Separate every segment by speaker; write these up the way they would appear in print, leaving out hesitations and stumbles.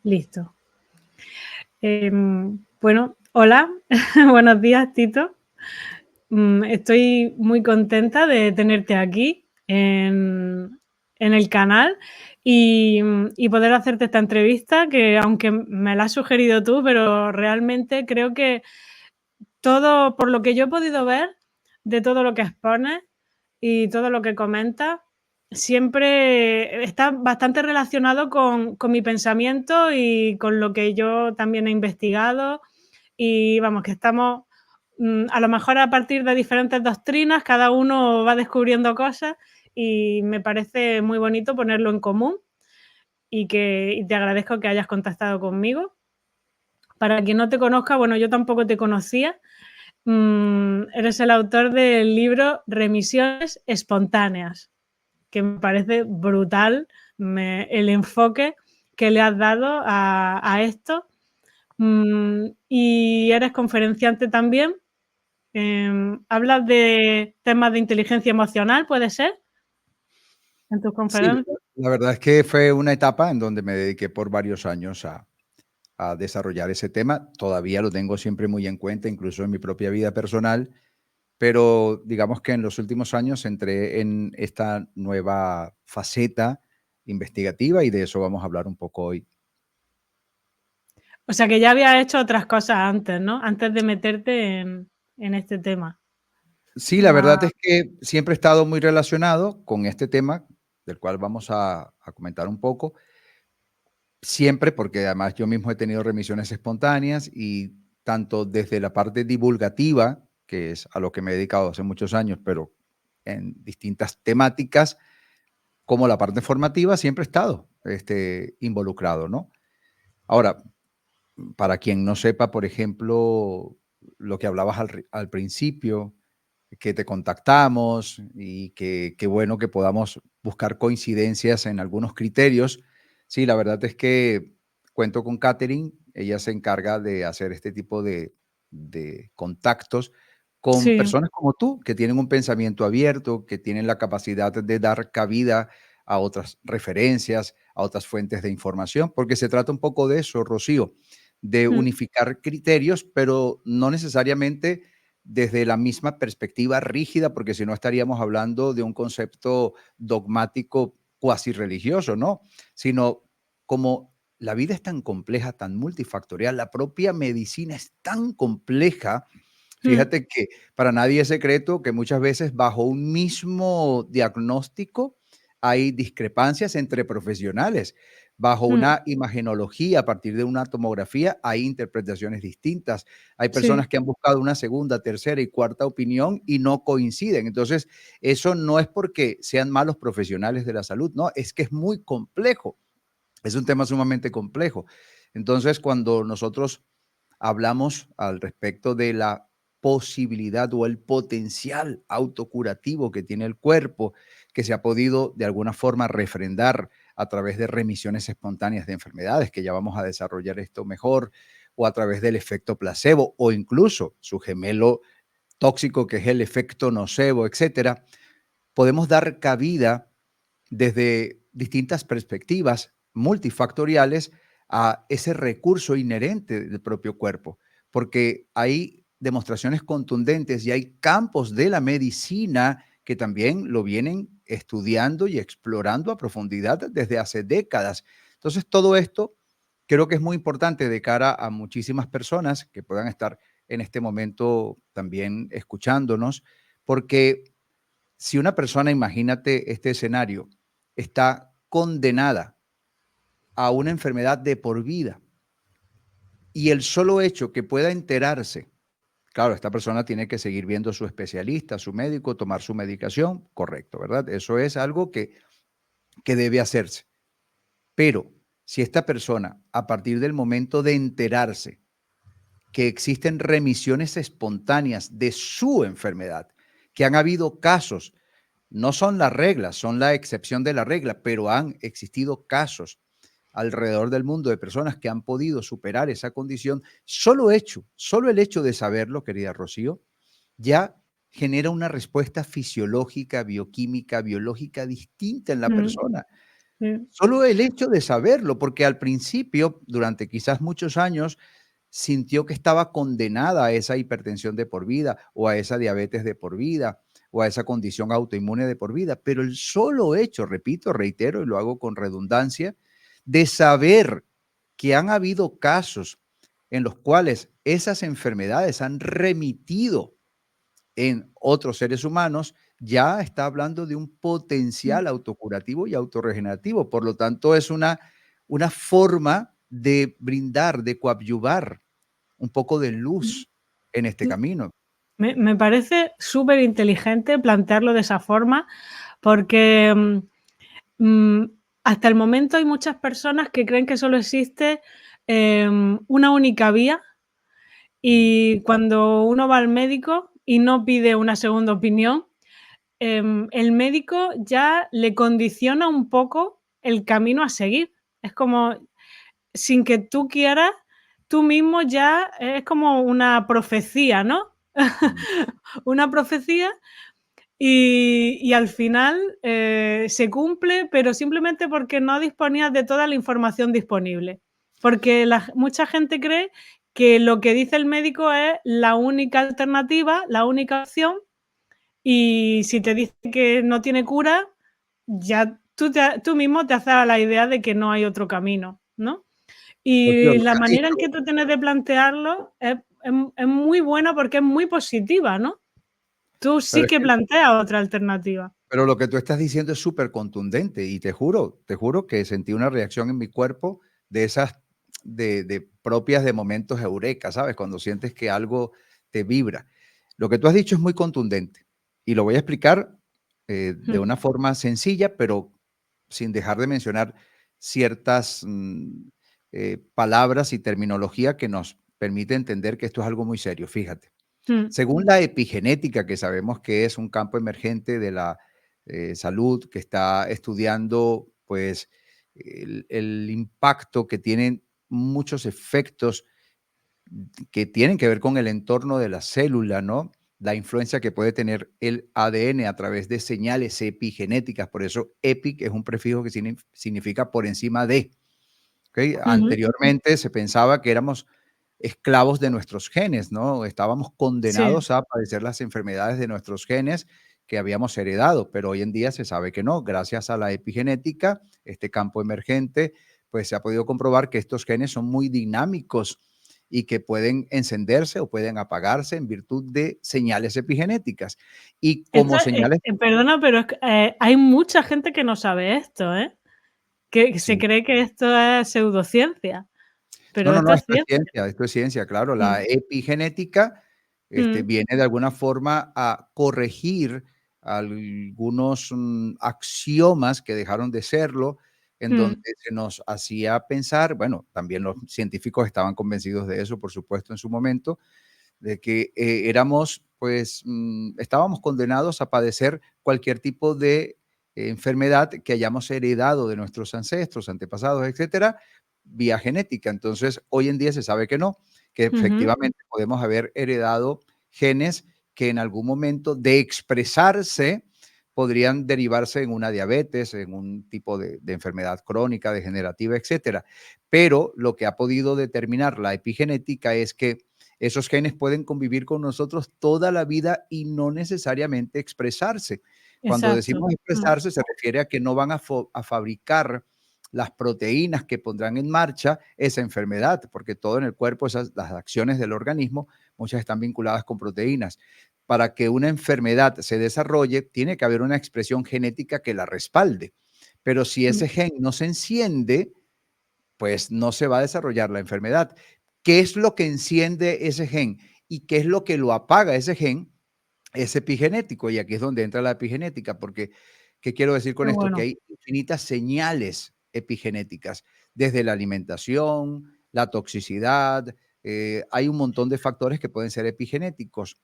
Speaker 1: Listo. Bueno, hola, buenos días, Tito. Estoy muy contenta de tenerte aquí en el canal y poder hacerte esta entrevista que, aunque me la has sugerido tú, pero realmente creo que todo, por lo que yo he podido ver de todo lo que expones y todo lo que comentas, siempre está bastante relacionado con mi pensamiento y con lo que yo también he investigado. Y vamos, que estamos, a lo mejor a partir de diferentes doctrinas, cada uno va descubriendo cosas y me parece muy bonito ponerlo en común y te agradezco que hayas contactado conmigo. Para quien no te conozca, bueno, yo tampoco te conocía. Eres el autor del libro Remisiones Espontáneas, que me parece brutal el enfoque que le has dado a esto. Y eres conferenciante también. Hablas de temas de inteligencia emocional, ¿puede ser? En tus
Speaker 2: Sí,
Speaker 1: conferencias.
Speaker 2: la verdad es que fue una etapa en donde me dediqué por varios años a desarrollar ese tema. Todavía lo tengo siempre muy en cuenta, incluso en mi propia vida personal, pero digamos que en los últimos años entré en esta nueva faceta investigativa y de eso vamos a hablar un poco hoy.
Speaker 1: O sea, que ya habías hecho otras cosas antes, ¿no? Antes de meterte en este tema.
Speaker 2: Sí, la verdad es que siempre he estado muy relacionado con este tema, del cual vamos a comentar un poco. Siempre, porque además yo mismo he tenido remisiones espontáneas y tanto desde la parte divulgativa, que es a lo que me he dedicado hace muchos años, pero en distintas temáticas, como la parte formativa, siempre he estado involucrado, ¿no? Ahora, para quien no sepa, por ejemplo, lo que hablabas al principio, que te contactamos y que qué bueno que podamos buscar coincidencias en algunos criterios. Sí, la verdad es que cuento con Catherine, ella se encarga de hacer este tipo de contactos con
Speaker 1: Sí.
Speaker 2: personas como tú, que tienen un pensamiento abierto, que tienen la capacidad de dar cabida a otras referencias, a otras fuentes de información, porque se trata un poco de eso, Rocío, de unificar criterios, pero no necesariamente desde la misma perspectiva rígida, porque si no estaríamos hablando de un concepto dogmático cuasi religioso, ¿no? Sino como la vida es tan compleja, tan multifactorial, la propia medicina es tan compleja. Fíjate que para nadie es secreto que muchas veces bajo un mismo diagnóstico hay discrepancias entre profesionales. Bajo una imagenología, a partir de una tomografía, hay interpretaciones distintas. Hay
Speaker 1: Sí.
Speaker 2: personas que han buscado una segunda, tercera y cuarta opinión y no coinciden. Entonces, eso no es porque sean malos profesionales de la salud, no, es que es muy complejo. Es un tema sumamente complejo. Entonces, cuando nosotros hablamos al respecto de la posibilidad o el potencial autocurativo que tiene el cuerpo, que se ha podido de alguna forma refrendar a través de remisiones espontáneas de enfermedades, que ya vamos a desarrollar esto mejor, o a través del efecto placebo, o incluso su gemelo tóxico, que es el efecto nocebo, etcétera, podemos dar cabida desde distintas perspectivas multifactoriales a ese recurso inherente del propio cuerpo, porque hay demostraciones contundentes y hay campos de la medicina que también lo vienen estudiando y explorando a profundidad desde hace décadas. Entonces, todo esto creo que es muy importante de cara a muchísimas personas que puedan estar en este momento también escuchándonos, porque si una persona, imagínate este escenario, está condenada a una enfermedad de por vida y el solo hecho que pueda enterarse, claro, esta persona tiene que seguir viendo a su especialista, a su médico, tomar su medicación, correcto, ¿verdad? Eso es algo que debe hacerse. Pero si esta persona, a partir del momento de enterarse que existen remisiones espontáneas de su enfermedad, que han habido casos, no son las reglas, son la excepción de la regla, pero han existido casos alrededor del mundo de personas que han podido superar esa condición. Solo el hecho de saberlo, querida Rocío, ya genera una respuesta fisiológica, bioquímica, biológica distinta en la persona.
Speaker 1: Sí.
Speaker 2: Solo el hecho de saberlo, porque al principio, durante quizás muchos años, sintió que estaba condenada a esa hipertensión de por vida, o a esa diabetes de por vida, o a esa condición autoinmune de por vida. Pero el solo hecho, repito, reitero, y lo hago con redundancia, de saber que han habido casos en los cuales esas enfermedades han remitido en otros seres humanos, ya está hablando de un
Speaker 1: Mm,
Speaker 2: potencial autocurativo y autorregenerativo. Por lo tanto, es una forma de brindar, de coadyuvar un poco de
Speaker 1: mm.
Speaker 2: luz en este
Speaker 1: Sí,
Speaker 2: camino.
Speaker 1: me parece súper inteligente plantearlo de esa forma, porque, hasta el momento hay muchas personas que creen que solo existe, una única vía,
Speaker 2: Mm,
Speaker 1: y cuando uno va al médico y no pide una segunda opinión, el médico ya le condiciona un poco el camino a seguir. Es como, sin que tú quieras, tú mismo ya es como una profecía, ¿no?
Speaker 2: mm.
Speaker 1: Una profecía y al final, se cumple, pero simplemente porque no disponías de toda la información disponible. Porque mucha gente cree que lo que dice el médico es la única alternativa, la única opción, y si te dice que no tiene cura, ya tú mismo te haces a la idea de que no hay otro camino, ¿no?
Speaker 2: Rocío,
Speaker 1: Y
Speaker 2: lo
Speaker 1: la
Speaker 2: que has
Speaker 1: manera en
Speaker 2: dicho,
Speaker 1: que tú tienes de plantearlo es muy buena porque es muy positiva, ¿no? Tú
Speaker 2: pero
Speaker 1: sí
Speaker 2: es
Speaker 1: que
Speaker 2: que
Speaker 1: planteas otra alternativa.
Speaker 2: pero lo que tú estás diciendo es súper contundente y te juro que sentí una reacción en mi cuerpo de esas de propias de momentos eureka, ¿sabes? Cuando sientes que algo te vibra. Lo que tú has dicho es muy contundente y lo voy a explicar de
Speaker 1: Mm,
Speaker 2: una forma sencilla, pero sin dejar de mencionar ciertas palabras y terminología que nos permite entender que esto es algo muy serio. Fíjate.
Speaker 1: mm,
Speaker 2: Según la epigenética, que sabemos que es un campo emergente de la salud que está estudiando pues el impacto que tienen muchos efectos que tienen que ver con el entorno de la célula, ¿no? La influencia que puede tener el ADN a través de señales epigenéticas. Por eso, epic es un prefijo que significa por encima de. ¿Ok?
Speaker 1: ujú.
Speaker 2: Anteriormente se pensaba que éramos esclavos de nuestros genes, ¿no? Estábamos
Speaker 1: Sí,
Speaker 2: condenados a padecer las enfermedades de nuestros genes que habíamos heredado, pero hoy en día se sabe que no. Gracias a la epigenética, este campo emergente, pues se ha podido comprobar que estos genes son muy dinámicos y que pueden encenderse o pueden apagarse en virtud de señales epigenéticas. Y
Speaker 1: esto,
Speaker 2: como señales,
Speaker 1: perdona, pero es que, hay mucha gente que no sabe esto, ¿eh? Que se
Speaker 2: sí.
Speaker 1: cree que esto es pseudociencia,
Speaker 2: No,
Speaker 1: pero
Speaker 2: no,
Speaker 1: esto
Speaker 2: no,
Speaker 1: es ciencia.
Speaker 2: esto es ciencia, claro.
Speaker 1: Mm,
Speaker 2: La epigenética,
Speaker 1: mm,
Speaker 2: viene de alguna forma a corregir algunos, axiomas que dejaron de serlo, en donde
Speaker 1: mm,
Speaker 2: se nos hacía pensar, bueno, también los científicos estaban convencidos de eso, por supuesto, en su momento, de que, éramos, pues, estábamos condenados a padecer cualquier tipo de enfermedad que hayamos heredado de nuestros ancestros, antepasados, etcétera, vía genética. Entonces, hoy en día se sabe que no, que
Speaker 1: ujú,
Speaker 2: efectivamente podemos haber heredado genes que en algún momento de expresarse podrían derivarse en una diabetes, en un tipo de enfermedad crónica, degenerativa, etcétera. Pero lo que ha podido determinar la epigenética es que esos genes pueden convivir con nosotros toda la vida y no necesariamente expresarse. Cuando
Speaker 1: exacto.
Speaker 2: decimos
Speaker 1: Mm,
Speaker 2: expresarse, se refiere a que no van a fabricar las proteínas que pondrán en marcha esa enfermedad, porque todo en el cuerpo, las acciones del organismo, muchas están vinculadas con proteínas. Para que una enfermedad se desarrolle, tiene que haber una expresión genética que la respalde. Pero si
Speaker 1: mm,
Speaker 2: ese gen no se enciende, pues no se va a desarrollar la enfermedad. ¿Qué es lo que enciende ese gen? ¿Y qué es lo que lo apaga ese gen? Es epigenético. Y aquí es donde entra la epigenética, porque, ¿qué quiero decir
Speaker 1: qué
Speaker 2: con esto? Que
Speaker 1: bueno.
Speaker 2: hay infinitas señales epigenéticas, desde la alimentación, la toxicidad, hay un montón de factores que pueden ser epigenéticos,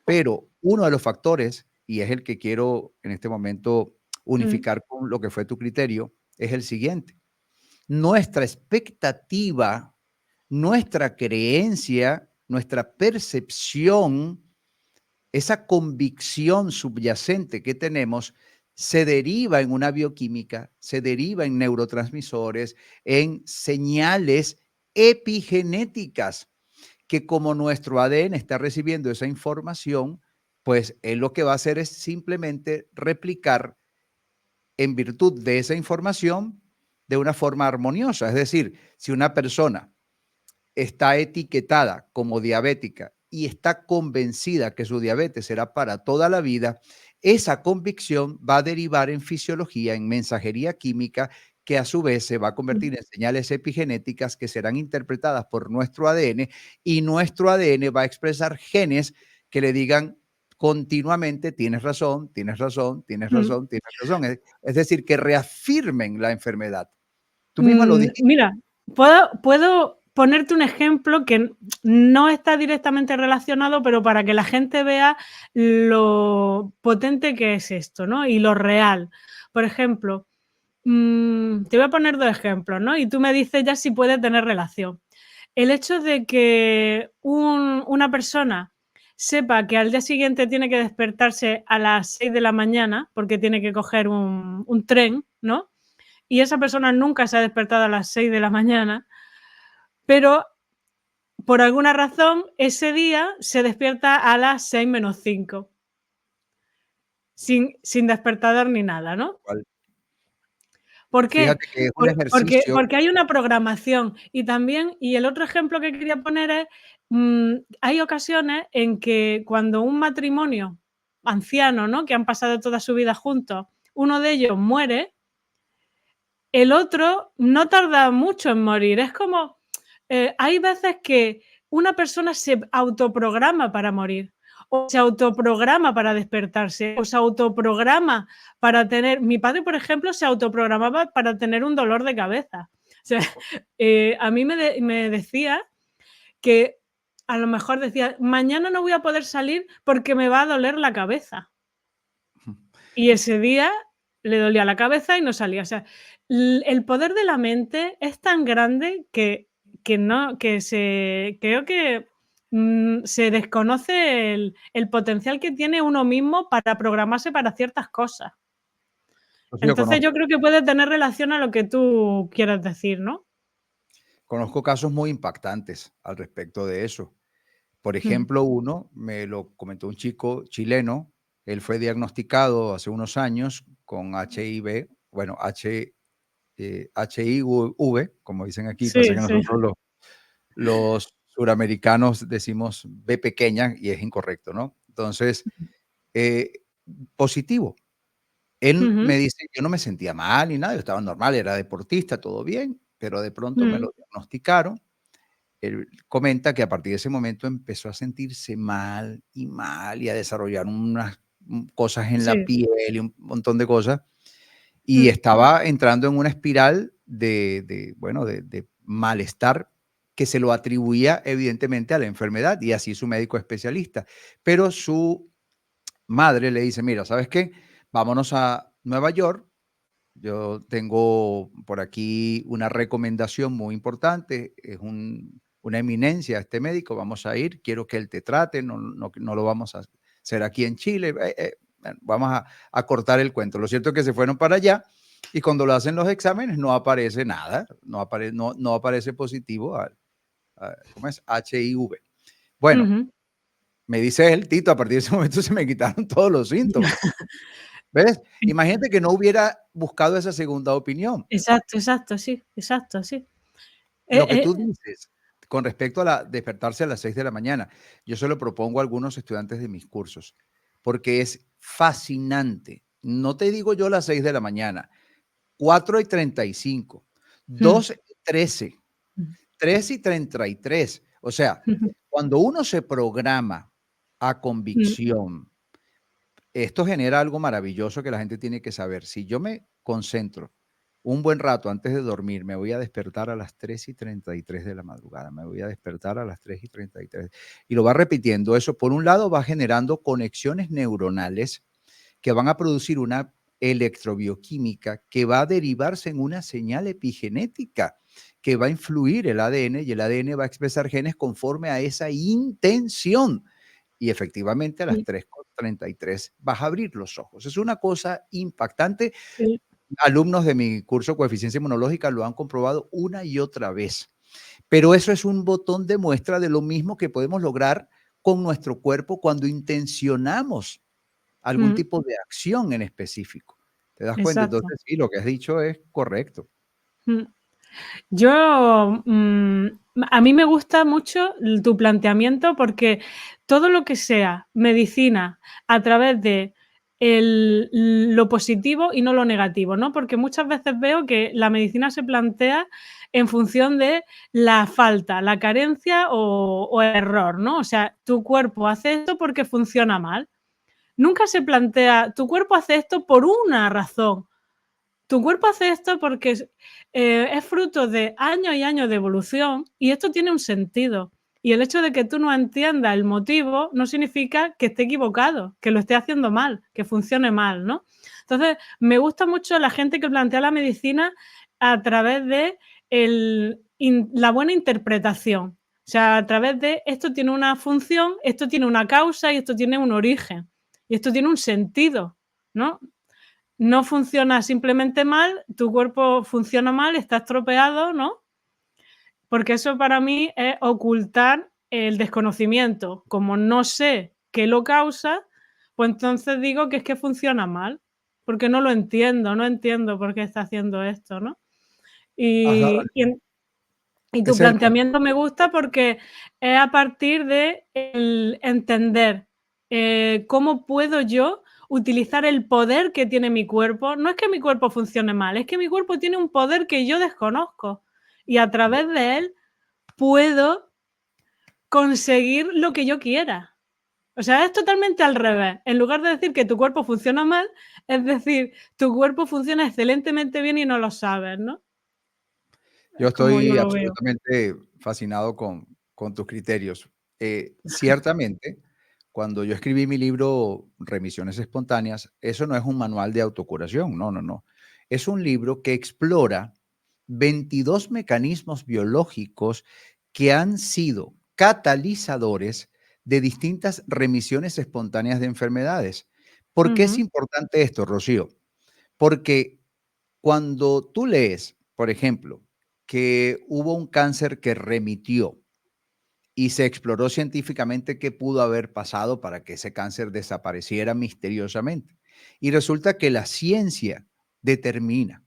Speaker 2: pero uno de los factores, y es el que quiero en este momento
Speaker 1: Mm,
Speaker 2: unificar con lo que fue tu criterio, es el siguiente: nuestra expectativa, nuestra creencia, nuestra percepción, esa convicción subyacente que tenemos, se deriva en una bioquímica, se deriva en neurotransmisores, en señales epigenéticas, que como nuestro ADN está recibiendo esa información, pues él lo que va a hacer es simplemente replicar en virtud de esa información de una forma armoniosa. Es decir, si una persona está etiquetada como diabética y está convencida que su diabetes será para toda la vida, esa convicción va a derivar en fisiología, en mensajería química, que a su vez se va a convertir en señales epigenéticas que serán interpretadas por nuestro ADN, y nuestro ADN va a expresar genes que le digan continuamente: tienes razón, tienes razón, tienes
Speaker 1: Mm.
Speaker 2: razón, tienes razón. Es decir, que reafirmen la enfermedad. Tú misma lo dijiste.
Speaker 1: Mira, puedo ponerte un ejemplo que no está directamente relacionado, pero para que la gente vea lo potente que es esto, ¿no? Y lo real. Por ejemplo, te voy a poner 2 ejemplos, ¿no? Y tú me dices ya si puede tener relación. El hecho de que una persona sepa que al día siguiente tiene que despertarse a las 6 de la mañana, porque tiene que coger un tren, ¿no? Y esa persona nunca se ha despertado a las 6 de la mañana, pero por alguna razón ese día se despierta a las 6 menos 5, sin despertador ni nada, ¿no?
Speaker 2: ¿Cuál?
Speaker 1: ¿Por qué?
Speaker 2: Fíjate que es un
Speaker 1: Porque
Speaker 2: ejercicio.
Speaker 1: porque hay una programación. Y también, y el otro ejemplo que quería poner es, hay ocasiones en que cuando un matrimonio anciano, ¿no?, que han pasado toda su vida juntos, uno de ellos muere, el otro no tarda mucho en morir. Es como, hay veces que una persona se autoprograma para morir, o se autoprograma para despertarse, o se autoprograma para tener. Mi padre, por ejemplo, se autoprogramaba para tener un dolor de cabeza. O sea, a mí me decía que a lo mejor decía: "Mañana no voy a poder salir porque me va a doler la cabeza". Y ese día le dolía la cabeza y no salía. O sea, el poder de la mente es tan grande que no, que se creo que, se desconoce el potencial que tiene uno mismo para programarse para ciertas cosas.
Speaker 2: Pues yo
Speaker 1: Entonces, yo
Speaker 2: conozco,
Speaker 1: creo que puede tener relación a lo que tú quieras decir, ¿no?
Speaker 2: conozco casos muy impactantes al respecto de eso. Por
Speaker 1: Mm,
Speaker 2: ejemplo, uno me lo comentó un chico chileno. Él fue diagnosticado hace unos años con HIV, bueno, HIV, como dicen aquí. Pasa
Speaker 1: sí,
Speaker 2: que
Speaker 1: sí.
Speaker 2: nosotros los suramericanos decimos B pequeña y es incorrecto, ¿no? Entonces, eh, positivo. Él
Speaker 1: Ujú,
Speaker 2: me dice: "Yo no me sentía mal ni nada, yo estaba normal, era deportista, todo bien", pero de pronto me
Speaker 1: mm,
Speaker 2: lo diagnosticaron. Él comenta que a partir de ese momento empezó a sentirse mal y a desarrollar unas, cosas en la
Speaker 1: sí,
Speaker 2: piel y un montón de cosas, y
Speaker 1: mm,
Speaker 2: estaba entrando en una espiral bueno, de malestar, que se lo atribuía evidentemente a la enfermedad, y así su médico especialista. Pero su madre le dice: "Mira, ¿sabes qué? Vámonos a Nueva York. Yo tengo por aquí una recomendación muy importante, es una eminencia este médico, vamos a ir, quiero que él te trate, no lo vamos a hacer aquí en Chile, bueno, vamos a cortar el cuento". Lo cierto es que se fueron para allá, y cuando lo hacen los exámenes no aparece nada, no aparece positivo ¿cómo es? HIV. Bueno,
Speaker 1: ujú.
Speaker 2: me dice él: "Tito, a partir de ese momento se me quitaron todos los síntomas". ¿Ves? Imagínate que no hubiera buscado esa segunda opinión.
Speaker 1: Exacto, exacto, sí, exacto, sí.
Speaker 2: Lo que tú
Speaker 1: Eh,
Speaker 2: dices con respecto a despertarse a las 6 de la mañana, yo se lo propongo a algunos estudiantes de mis cursos, porque es fascinante. No te digo yo las 6 de la mañana, 4:35,
Speaker 1: mm,
Speaker 2: 2:13,
Speaker 1: mm,
Speaker 2: 3:33. O sea,
Speaker 1: ujú,
Speaker 2: cuando uno se programa a
Speaker 1: mm,
Speaker 2: convicción, esto genera algo maravilloso que la gente tiene que saber. Si yo me concentro un buen rato antes de dormir, me voy a despertar a las 3:33 de la madrugada, me voy a despertar a las 3:33. Y lo va repitiendo. Eso, por un lado, va generando conexiones neuronales que van a producir una electrobioquímica que va a derivarse en una señal epigenética que va a influir el ADN, y el ADN va a expresar genes conforme a esa intención. Y efectivamente a las
Speaker 1: mm.
Speaker 2: 3 33 vas a abrir los ojos. Es una cosa impactante.
Speaker 1: Sí.
Speaker 2: Alumnos de mi curso Coeficiencia Inmunológica lo han comprobado una y otra vez. Pero eso es un botón de muestra de lo mismo que podemos lograr con nuestro cuerpo cuando intencionamos algún
Speaker 1: Mm,
Speaker 2: tipo de acción en específico. ¿Te das cuenta?
Speaker 1: exacto.
Speaker 2: Entonces, sí, lo que has dicho es correcto.
Speaker 1: Mm. Yo, a mí me gusta mucho tu planteamiento porque todo lo que sea medicina a través de lo positivo y no lo negativo, ¿no? Porque muchas veces veo que la medicina se plantea en función de la falta, la carencia o el error, ¿no? O sea, tu cuerpo hace esto porque funciona mal. Nunca se plantea, tu cuerpo hace esto por una razón. Tu cuerpo hace esto porque es fruto de años y años de evolución y esto tiene un sentido. Y el hecho de que tú no entiendas el motivo no significa que esté equivocado, que lo esté haciendo mal, que funcione mal, ¿no? Entonces, me gusta mucho la gente que plantea la medicina a través de la buena interpretación. O sea, a través de esto tiene una función, esto tiene una causa y esto tiene un origen. Y esto tiene un sentido, ¿no? No funciona simplemente mal, tu cuerpo funciona mal, está estropeado, ¿no? Porque eso para mí es ocultar el desconocimiento. Como no sé qué lo causa, pues entonces digo que es que funciona mal, porque no lo entiendo, no entiendo por qué está haciendo esto, ¿no?
Speaker 2: Ajá,
Speaker 1: Y, y, y tu
Speaker 2: ese es el punto.
Speaker 1: planteamiento me gusta porque es a partir de el entender cómo puedo yo utilizar el poder que tiene mi cuerpo. No es que mi cuerpo funcione mal, es que mi cuerpo tiene un poder que yo desconozco y a través de él puedo conseguir lo que yo quiera. O sea, es totalmente al revés. En lugar de decir que tu cuerpo funciona mal, es decir, tu cuerpo funciona excelentemente bien y no lo sabes, ¿no?
Speaker 2: Yo
Speaker 1: Es como yo
Speaker 2: estoy
Speaker 1: lo veo.
Speaker 2: absolutamente fascinado con tus criterios. Ciertamente, cuando yo escribí mi libro Remisiones Espontáneas, eso no es un manual de autocuración, no, no, no. Es un libro que explora 22 mecanismos biológicos que han sido catalizadores de distintas remisiones espontáneas de enfermedades. ¿Por qué es
Speaker 1: Ujú,
Speaker 2: importante esto, Rocío? Porque cuando tú lees, por ejemplo, que hubo un cáncer que remitió y se exploró científicamente qué pudo haber pasado para que ese cáncer desapareciera misteriosamente. Y resulta que la ciencia determina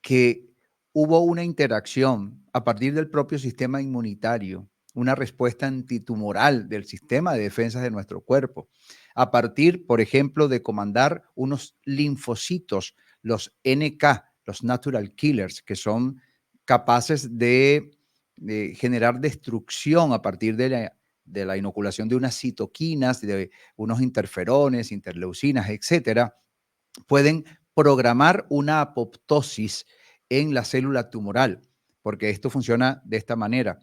Speaker 2: que hubo una interacción a partir del propio sistema inmunitario, una respuesta antitumoral del sistema de defensa de nuestro cuerpo, a partir, por ejemplo, de comandar unos linfocitos, los NK, los natural killers, que son capaces de generar destrucción a partir de la inoculación de unas citoquinas, de unos interferones, interleucinas, etcétera, pueden programar una apoptosis en la célula tumoral, porque esto funciona de esta manera.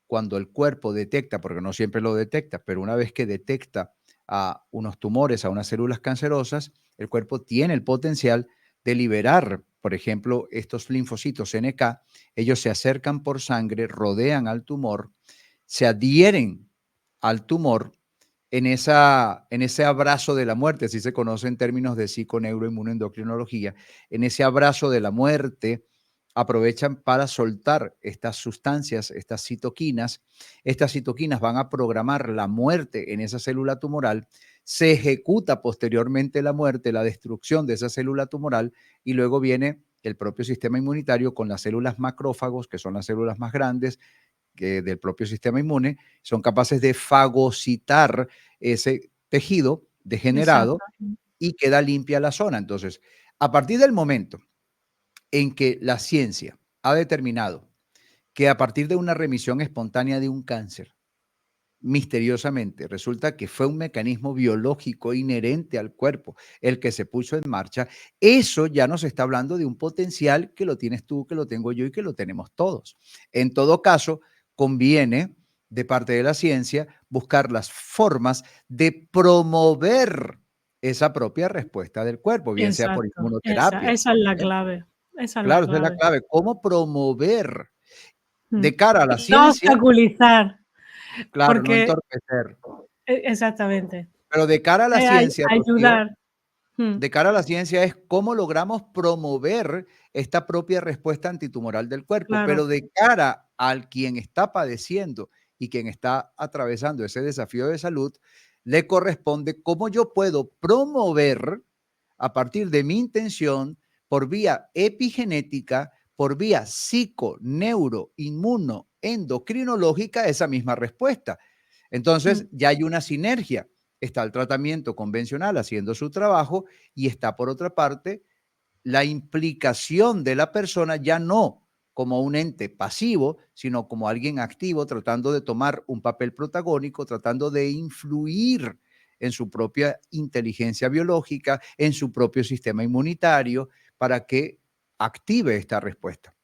Speaker 2: Cuando el cuerpo detecta, porque no siempre lo detecta, pero una vez que detecta a unos tumores, a unas células cancerosas, el cuerpo tiene el potencial de liberar, por ejemplo, estos linfocitos NK. Ellos se acercan por sangre, rodean al tumor, se adhieren al tumor en ese abrazo de la muerte, así se conoce en términos de psiconeuroinmunoendocrinología, en ese abrazo de la muerte, aprovechan para soltar estas sustancias, estas citoquinas. Estas citoquinas van a programar la muerte en esa célula tumoral, se ejecuta posteriormente la muerte, la destrucción de esa célula tumoral, y luego viene el propio sistema inmunitario con las células macrófagos, que son las células más grandes, del propio sistema inmune, son capaces de fagocitar ese tejido degenerado
Speaker 1: exacto.
Speaker 2: y queda limpia la zona. Entonces, a partir del momento en que la ciencia ha determinado que a partir de una remisión espontánea de un cáncer, misteriosamente resulta que fue un mecanismo biológico inherente al cuerpo el que se puso en marcha, eso ya nos está hablando de un potencial que lo tienes tú, que lo tengo yo y que lo tenemos todos. En todo caso, conviene de parte de la ciencia buscar las formas de promover esa propia respuesta del cuerpo, bien sea por
Speaker 1: Exacto,
Speaker 2: inmunoterapia,
Speaker 1: esa es
Speaker 2: por
Speaker 1: la
Speaker 2: ejemplo.
Speaker 1: clave, esa es la
Speaker 2: Claro, esa es la
Speaker 1: clave.
Speaker 2: clave. ¿Cómo promover
Speaker 1: Mm.
Speaker 2: de cara a la
Speaker 1: Y no
Speaker 2: ciencia?
Speaker 1: obstaculizar,
Speaker 2: Claro, no
Speaker 1: porque
Speaker 2: entorpecer.
Speaker 1: exactamente.
Speaker 2: Pero de cara a la ciencia, Rocío,
Speaker 1: ayudar. Mm,
Speaker 2: de cara a la ciencia es cómo logramos promover esta propia respuesta antitumoral del cuerpo,
Speaker 1: claro,
Speaker 2: pero de cara al quien está padeciendo y quien está atravesando ese desafío de salud, le corresponde cómo yo puedo promover a partir de mi intención por vía epigenética, por vía psico, neuro, inmuno, endocrinológica, esa misma respuesta. Entonces,
Speaker 1: mm,
Speaker 2: ya hay una sinergia. Está el tratamiento convencional haciendo su trabajo y está, por otra parte, la implicación de la persona ya no como un ente pasivo, sino como alguien activo, tratando de tomar un papel protagónico, tratando de influir en su propia inteligencia biológica, en su propio sistema inmunitario, para que active esta respuesta.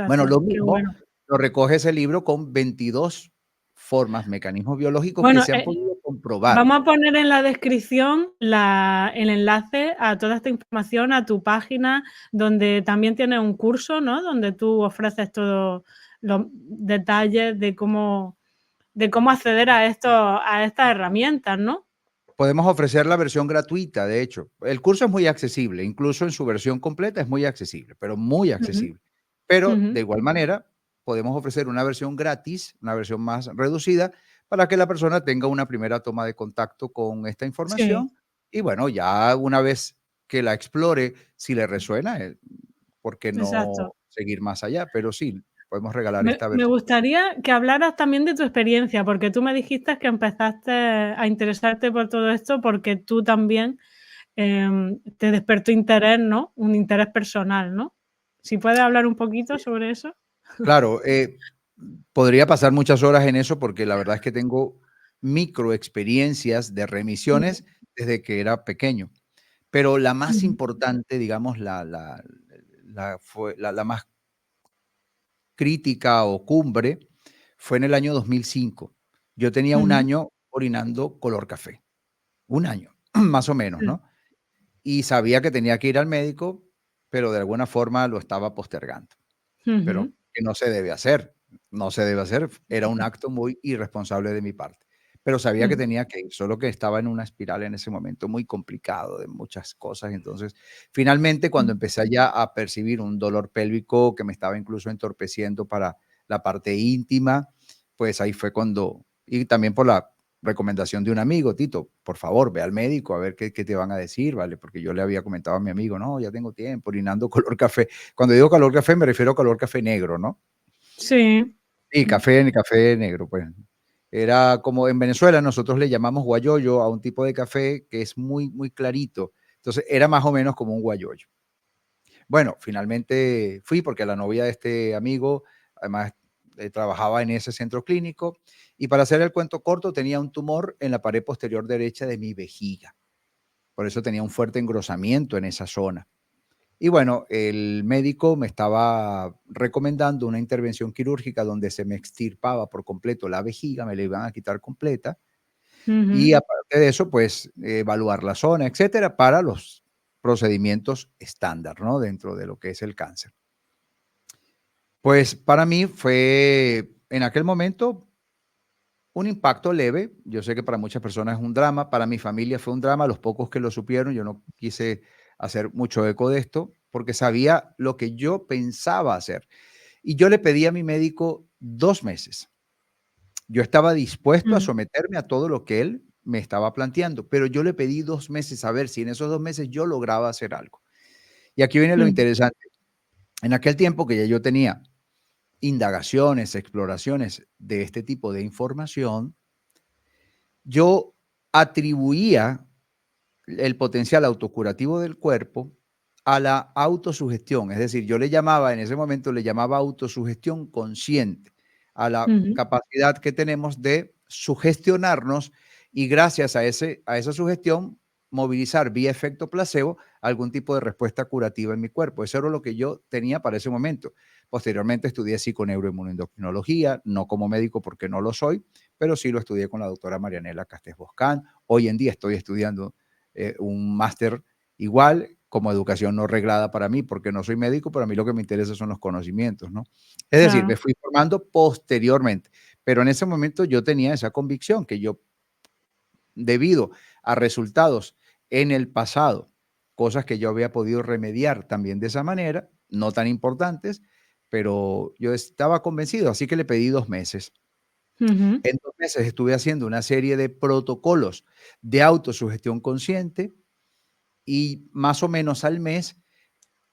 Speaker 2: Bueno,
Speaker 1: exacto,
Speaker 2: lo
Speaker 1: qué
Speaker 2: mismo
Speaker 1: bueno.
Speaker 2: lo recoge ese libro con 22 formas, mecanismos biológicos que
Speaker 1: Bueno,
Speaker 2: se han podido comprobar.
Speaker 1: vamos a poner en la descripción el enlace a toda esta información, a tu página, donde también tienes un curso, ¿no? Donde tú ofreces todos los detalles de cómo acceder a estas herramientas, ¿no?
Speaker 2: Podemos ofrecer la versión gratuita, de hecho. El curso es muy accesible, incluso en su versión completa es muy accesible, pero muy
Speaker 1: Ujú,
Speaker 2: accesible. Pero
Speaker 1: ujú.
Speaker 2: de igual manera, podemos ofrecer una versión gratis, una versión más reducida, para que la persona tenga una primera toma de contacto con esta
Speaker 1: Sí,
Speaker 2: información. Y bueno, ya una vez que la explore, si le resuena, ¿por qué no
Speaker 1: exacto.
Speaker 2: seguir más allá? Pero sí, podemos regalar
Speaker 1: Me
Speaker 2: esta
Speaker 1: me
Speaker 2: versión.
Speaker 1: gustaría que hablaras también de tu experiencia, porque tú me dijiste que empezaste a interesarte por todo esto porque tú también, te despertó interés, ¿no? Un interés personal, ¿no? Si puedes hablar un poquito sobre eso.
Speaker 2: Claro, podría pasar muchas horas en eso porque la verdad es que tengo micro experiencias de
Speaker 1: Ujú,
Speaker 2: remisiones desde que era pequeño, pero la más
Speaker 1: ujú,
Speaker 2: importante, digamos, la más crítica o cumbre fue en el año 2005. Yo tenía un
Speaker 1: ujú,
Speaker 2: año orinando color café, un año, más o menos,
Speaker 1: sí,
Speaker 2: ¿no? Y sabía que tenía que ir al médico, pero de alguna forma lo estaba postergando. Pero
Speaker 1: ujú,
Speaker 2: que no se debe hacer, no se debe hacer, era un acto muy irresponsable de mi parte, pero sabía que
Speaker 1: ujú,
Speaker 2: tenía que ir, solo que estaba en una espiral en ese momento muy complicado de muchas cosas, entonces, finalmente, cuando
Speaker 1: ujú,
Speaker 2: empecé ya a percibir un dolor pélvico que me estaba incluso entorpeciendo para la parte íntima, pues ahí fue cuando y también por la recomendación de un amigo: "Tito, por favor, ve al médico a ver qué te van a decir", ¿vale? Porque yo le había comentado a mi amigo: "No, ya tengo tiempo orinando color café". Cuando digo color café, me refiero a color café negro, ¿no?
Speaker 1: sí,
Speaker 2: Sí, café negro, pues. Era como en Venezuela nosotros le llamamos guayoyo a un tipo de café que es muy, muy clarito. Entonces, era más o menos como un guayoyo. Bueno, finalmente fui porque la novia de este amigo, además, trabajaba en ese centro clínico y para hacer el cuento corto, tenía un tumor en la pared posterior derecha de mi vejiga. Por eso tenía un fuerte engrosamiento en esa zona. Y bueno, el médico me estaba recomendando una intervención quirúrgica donde se me extirpaba por completo la vejiga, me la iban a quitar completa
Speaker 1: ujú,
Speaker 2: y aparte de eso, pues evaluar la zona, etcétera, para los procedimientos estándar, ¿no? Dentro de lo que es el cáncer. Pues para mí fue en aquel momento un impacto leve. Yo sé que para muchas personas es un drama, para mi familia fue un drama, los pocos que lo supieron, yo no quise hacer mucho eco de esto porque sabía lo que yo pensaba hacer. Y yo le pedí a mi médico 2 meses. Yo estaba dispuesto a
Speaker 1: mm,
Speaker 2: someterme a todo lo que él me estaba planteando, pero yo le pedí 2 meses a ver si en esos 2 meses yo lograba hacer algo. Y aquí viene lo
Speaker 1: mm,
Speaker 2: interesante. En aquel tiempo que ya yo tenía indagaciones, exploraciones de este tipo de información, yo atribuía el potencial autocurativo del cuerpo a la autosugestión. Es decir, yo le llamaba, en ese momento le llamaba autosugestión consciente, a la
Speaker 1: ujú,
Speaker 2: capacidad que tenemos de sugestionarnos y gracias a esa sugestión movilizar vía efecto placebo algún tipo de respuesta curativa en mi cuerpo. Eso era lo que yo tenía para ese momento. Posteriormente estudié psiconeuroinmunoendocrinología, no como médico porque no lo soy, pero sí lo estudié con la doctora Marianela Castés Boscán. Hoy en día estoy estudiando un máster igual como educación no reglada para mí, porque no soy médico, pero a mí lo que me interesa son los conocimientos, ¿no? Es decir, me
Speaker 1: claro,
Speaker 2: fui formando posteriormente, pero en ese momento yo tenía esa convicción que yo debido a resultados en el pasado, cosas que yo había podido remediar también de esa manera, no tan importantes, pero yo estaba convencido, así que le pedí 2 meses.
Speaker 1: Ujú.
Speaker 2: En 2 meses estuve haciendo una serie de protocolos de autosugestión consciente y más o menos al mes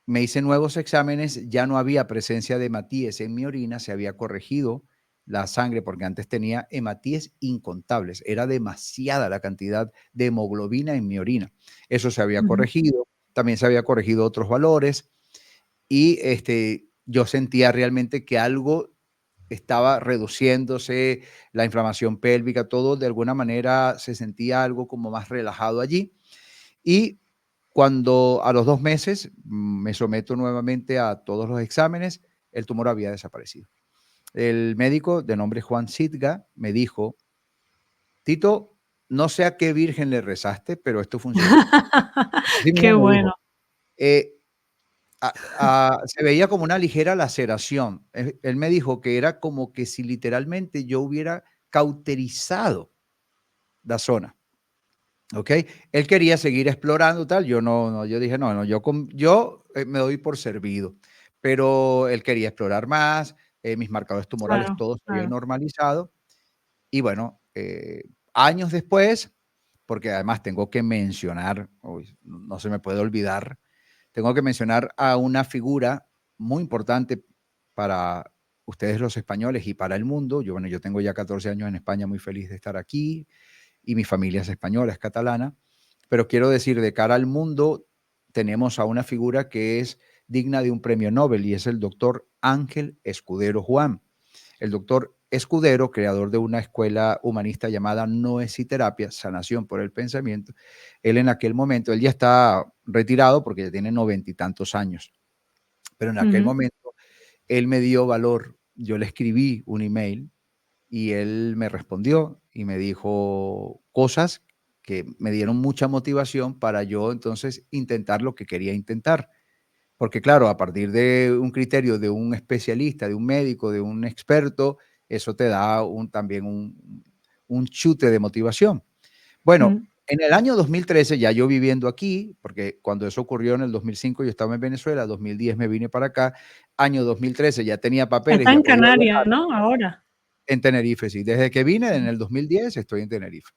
Speaker 2: me hice nuevos exámenes, ya no había presencia de hematíes en mi orina, se había corregido la sangre, porque antes tenía hematíes incontables, era demasiada la cantidad de hemoglobina en mi orina. Eso se había
Speaker 1: Ujú.
Speaker 2: corregido, también se había corregido otros valores y yo sentía realmente que algo estaba reduciéndose, la inflamación pélvica, todo de alguna manera se sentía algo como más relajado allí. Y cuando a los 2 meses me someto nuevamente a todos los exámenes, el tumor había desaparecido. El médico, de nombre Juan Sitga, me dijo: "Tito, no sé a qué virgen le rezaste, pero esto funcionó". Así mismo
Speaker 1: Qué
Speaker 2: me
Speaker 1: bueno.
Speaker 2: dijo. Eh, se veía como una ligera laceración. Él me dijo que era como que si literalmente yo hubiera cauterizado la zona. ¿Ok? Él quería seguir explorando, tal. Yo no, yo dije, no, no, yo me doy por servido. Pero él quería explorar más, mis marcadores tumorales
Speaker 1: Claro,
Speaker 2: todos se habían
Speaker 1: claro.
Speaker 2: normalizado. Y bueno, años después, porque además tengo que mencionar, uy, no se me puede olvidar, tengo que mencionar a una figura muy importante para ustedes los españoles y para el mundo. Yo, bueno, yo tengo ya 14 años en España, muy feliz de estar aquí y mi familia es española, es catalana, pero quiero decir, de cara al mundo, tenemos a una figura que es digna de un premio Nobel y es el doctor Ángel Escudero Juan. El doctor Escudero, creador de una escuela humanista llamada Noesiterapia, Sanación por el Pensamiento, él en aquel momento, él ya está retirado porque ya tiene 90 y tantos años, pero en aquel
Speaker 1: Ujú.
Speaker 2: momento él me dio valor. Yo le escribí un email y él me respondió y me dijo cosas que me dieron mucha motivación para yo entonces intentar lo que quería intentar. Porque claro, a partir de un criterio de un especialista, de un médico, de un experto, eso te da también un chute de motivación. Bueno,
Speaker 1: Mm.
Speaker 2: en el año 2013, ya yo viviendo aquí, porque cuando eso ocurrió en el 2005 yo estaba en Venezuela, 2010 me vine para acá, año 2013 ya tenía papeles,
Speaker 1: Está
Speaker 2: ya
Speaker 1: en
Speaker 2: podía viajar.
Speaker 1: Canarias, ¿no? Ahora.
Speaker 2: En Tenerife, sí. Desde que vine en
Speaker 1: Mm.
Speaker 2: el 2010 estoy en Tenerife.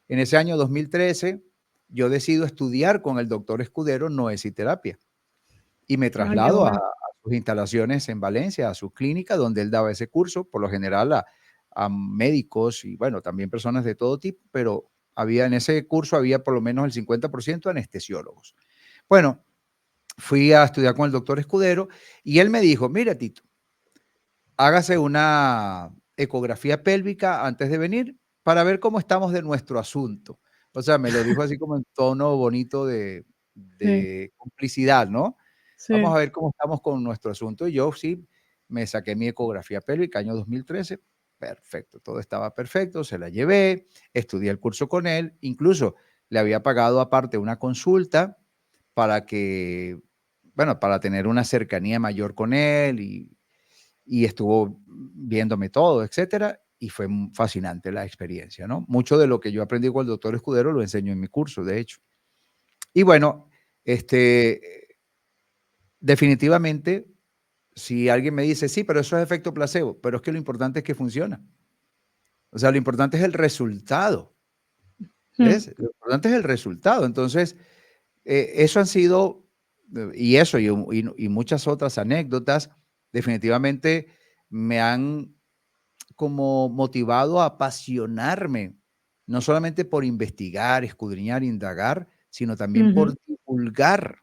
Speaker 2: En ese año 2013 yo decido estudiar con el doctor Escudero noesiterapia y me
Speaker 1: Ah, qué
Speaker 2: traslado a
Speaker 1: bueno.
Speaker 2: sus instalaciones en Valencia, a su clínica donde él daba ese curso, por lo general a médicos y bueno, también personas de todo tipo, pero había en ese curso había por lo menos el 50% anestesiólogos. Bueno, fui a estudiar con el doctor Escudero y él me dijo, mira Tito, hágase una ecografía pélvica antes de venir para ver cómo estamos de nuestro asunto. O sea, me lo dijo así como en tono bonito
Speaker 1: Sí,
Speaker 2: de complicidad, ¿no? Vamos a
Speaker 1: sí.
Speaker 2: ver cómo estamos con nuestro asunto. Y yo sí me saqué mi ecografía pélvica, año 2013. Perfecto, todo estaba perfecto, se la llevé, estudié el curso con él, incluso le había pagado aparte una consulta para que, bueno, para tener una cercanía mayor con él y estuvo viéndome todo, etcétera, y fue fascinante la experiencia, ¿no? Mucho de lo que yo aprendí con el doctor Escudero lo enseño en mi curso, de hecho. Y bueno, definitivamente, si alguien me dice, sí, pero eso es efecto placebo, pero es que lo importante es que funciona. O sea, lo importante es el resultado,
Speaker 1: Mm.
Speaker 2: ¿ves? Lo importante es el resultado. Entonces, eso han sido, y eso y muchas otras anécdotas, definitivamente me han como motivado a apasionarme, no solamente por investigar, escudriñar, indagar, sino también
Speaker 1: Ujú.
Speaker 2: por divulgar,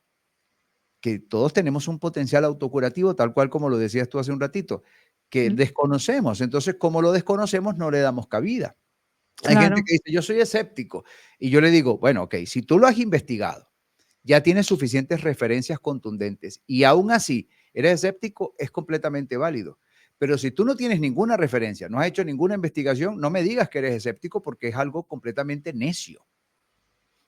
Speaker 2: que todos tenemos un potencial autocurativo, tal cual como lo decías tú hace un ratito, que
Speaker 1: Mm.
Speaker 2: desconocemos. Entonces, como lo desconocemos, no le damos cabida. Hay gente
Speaker 1: Claro.
Speaker 2: que dice, yo soy escéptico. Y yo le digo, bueno, ok, si tú lo has investigado, ya tienes suficientes referencias contundentes y aún así eres escéptico, es completamente válido. Pero si tú no tienes ninguna referencia, no has hecho ninguna investigación, no me digas que eres escéptico porque es algo completamente necio.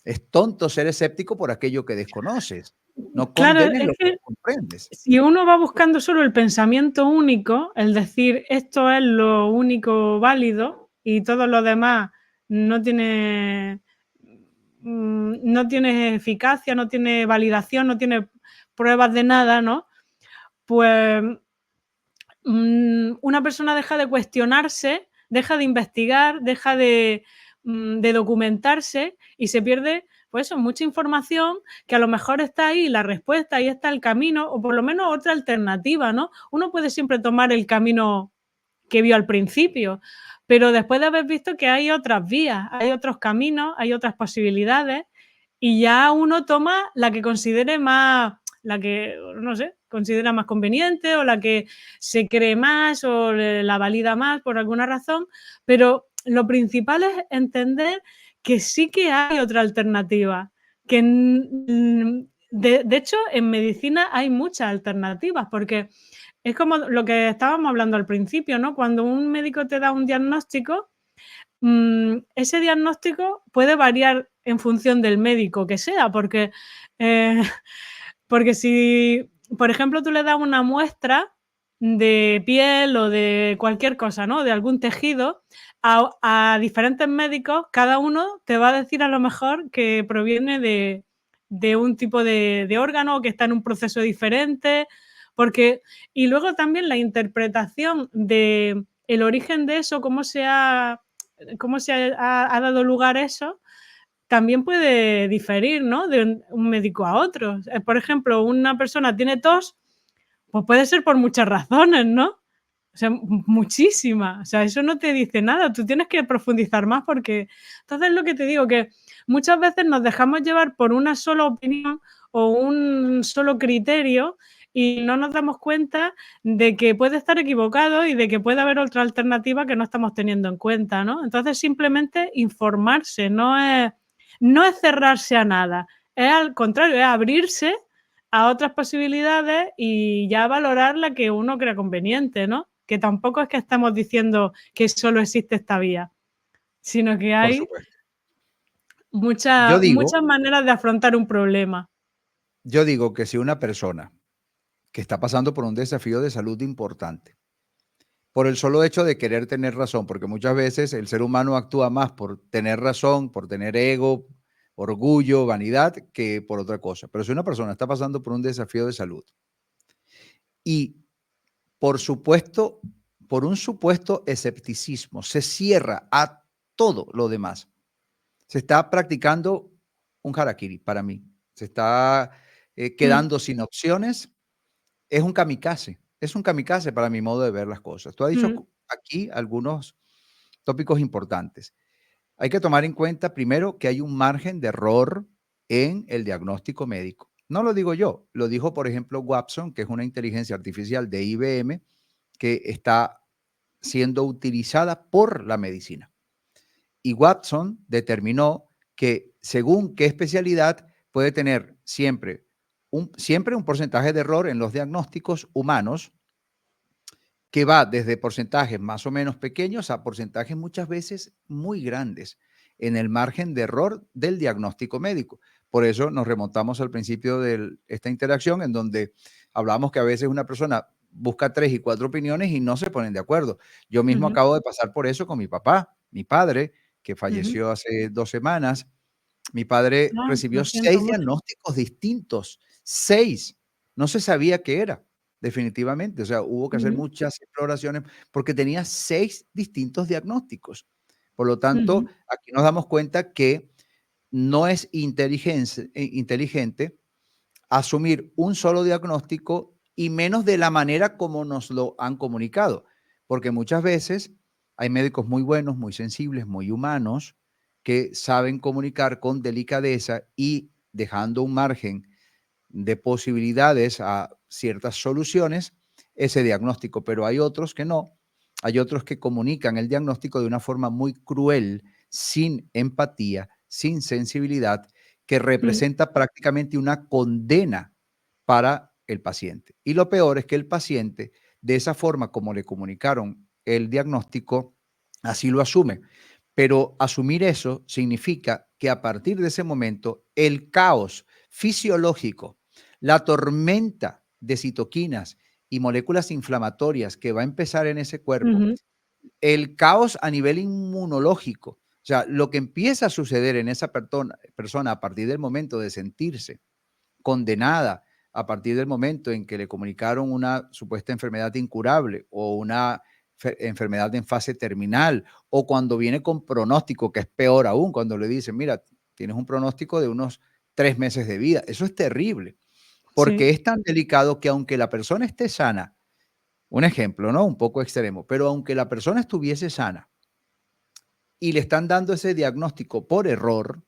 Speaker 2: Es tonto ser escéptico por aquello que desconoces. No
Speaker 1: Claro,
Speaker 2: condenes
Speaker 1: es
Speaker 2: lo que
Speaker 1: que
Speaker 2: no comprendes.
Speaker 1: si uno va buscando solo el pensamiento único, el decir esto es lo único válido y todo lo demás no tiene, no tiene eficacia, no tiene validación, no tiene pruebas de nada, ¿no? Pues una persona deja de cuestionarse, deja de investigar, deja de documentarse y se pierde, pues eso, mucha información que a lo mejor está ahí la respuesta, ahí está el camino, o por lo menos otra alternativa, ¿no? Uno puede siempre tomar el camino que vio al principio, pero después de haber visto que hay otras vías, hay otros caminos, hay otras posibilidades, y ya uno toma la que considere más, la que, no sé, considera más conveniente o la que se cree más o la valida más por alguna razón, pero lo principal es entender que sí que hay otra alternativa, que de hecho en medicina hay muchas alternativas, porque es como lo que estábamos hablando al principio, ¿no? Cuando un médico te da un diagnóstico, ese diagnóstico puede variar en función del médico que sea, porque, eh, porque si, por ejemplo, tú le das una muestra de piel o de cualquier cosa, ¿no? De algún tejido, a diferentes médicos, cada uno te va a decir a lo mejor que proviene de un tipo de órgano o que está en un proceso diferente, porque, y luego también la interpretación de el origen de eso, cómo se ha dado lugar a eso, también puede diferir, ¿no? De un médico a otro. Por ejemplo, una persona tiene tos, pues puede ser por muchas razones, ¿no? O sea, muchísimas. O sea, eso no te dice nada. Tú tienes que profundizar más porque entonces lo que te digo, que muchas veces nos dejamos llevar por una sola opinión o un solo criterio y no nos damos cuenta de que puede estar equivocado y de que puede haber otra alternativa que no estamos teniendo en cuenta, ¿no? Entonces, simplemente informarse, no es cerrarse a nada, es al contrario, es abrirse a otras posibilidades y ya valorar la que uno crea conveniente, ¿no? Que tampoco es que estamos diciendo que solo existe esta vía, sino que
Speaker 2: Por
Speaker 1: hay
Speaker 2: supuesto. Yo digo,
Speaker 1: muchas maneras de afrontar un problema.
Speaker 2: yo digo que si una persona que está pasando por un desafío de salud importante, por el solo hecho de querer tener razón, porque muchas veces el ser humano actúa más por tener razón, por tener ego, orgullo, vanidad, que por otra cosa. Pero si una persona está pasando por un desafío de salud y por supuesto, por un supuesto escepticismo, se cierra a todo lo demás, se está practicando un harakiri para mí. Se está
Speaker 1: Mm,
Speaker 2: quedando sin opciones. Es un kamikaze para mi modo de ver las cosas. Tú has dicho
Speaker 1: mm,
Speaker 2: aquí algunos tópicos importantes. Hay que tomar en cuenta primero que hay un margen de error en el diagnóstico médico. No lo digo yo, lo dijo, por ejemplo, Watson, que es una inteligencia artificial de IBM que está siendo utilizada por la medicina. Y Watson determinó que según qué especialidad puede tener siempre un porcentaje de error en los diagnósticos humanos que va desde porcentajes más o menos pequeños a porcentajes muchas veces muy grandes en el margen de error del diagnóstico médico. Por eso nos remontamos al principio de esta interacción en donde hablamos que a veces una persona busca 3 y 4 opiniones y no se ponen de acuerdo. Yo mismo
Speaker 1: ujú,
Speaker 2: acabo de pasar por eso con mi papá, mi padre, que
Speaker 1: ujú.
Speaker 2: falleció hace 2 semanas. Mi padre
Speaker 1: Ah,
Speaker 2: recibió
Speaker 1: lo siento
Speaker 2: 6
Speaker 1: mucho.
Speaker 2: diagnósticos distintos, 6. No se sabía qué era, definitivamente. O sea, hubo que hacer
Speaker 1: Ujú,
Speaker 2: muchas exploraciones porque tenía 6 distintos diagnósticos. Por lo tanto,
Speaker 1: ujú,
Speaker 2: aquí nos damos cuenta que no es inteligente asumir un solo diagnóstico y menos de la manera como nos lo han comunicado, porque muchas veces hay médicos muy buenos, muy sensibles, muy humanos, que saben comunicar con delicadeza y dejando un margen de posibilidades a ciertas soluciones ese diagnóstico, pero hay otros que no, hay otros que comunican el diagnóstico de una forma muy cruel, sin empatía, sin sensibilidad, que
Speaker 1: mm,
Speaker 2: representa prácticamente una condena para el paciente. Y lo peor es que el paciente, de esa forma como le comunicaron el diagnóstico, así lo asume. Pero asumir eso significa que a partir de ese momento el caos fisiológico, la tormenta de citoquinas y moléculas inflamatorias que va a empezar en ese cuerpo,
Speaker 1: ujú,
Speaker 2: el caos a nivel inmunológico, o sea, lo que empieza a suceder en esa persona a partir del momento de sentirse condenada, a partir del momento en que le comunicaron una supuesta enfermedad incurable o una enfermedad en fase terminal, o cuando viene con pronóstico, que es peor aún, cuando le dicen, mira, tienes un pronóstico de unos 3 meses de vida. Eso es terrible, porque
Speaker 1: Sí,
Speaker 2: es tan delicado que aunque la persona esté sana, un ejemplo, ¿no? Un poco extremo, pero aunque la persona estuviese sana y le están dando ese diagnóstico por error,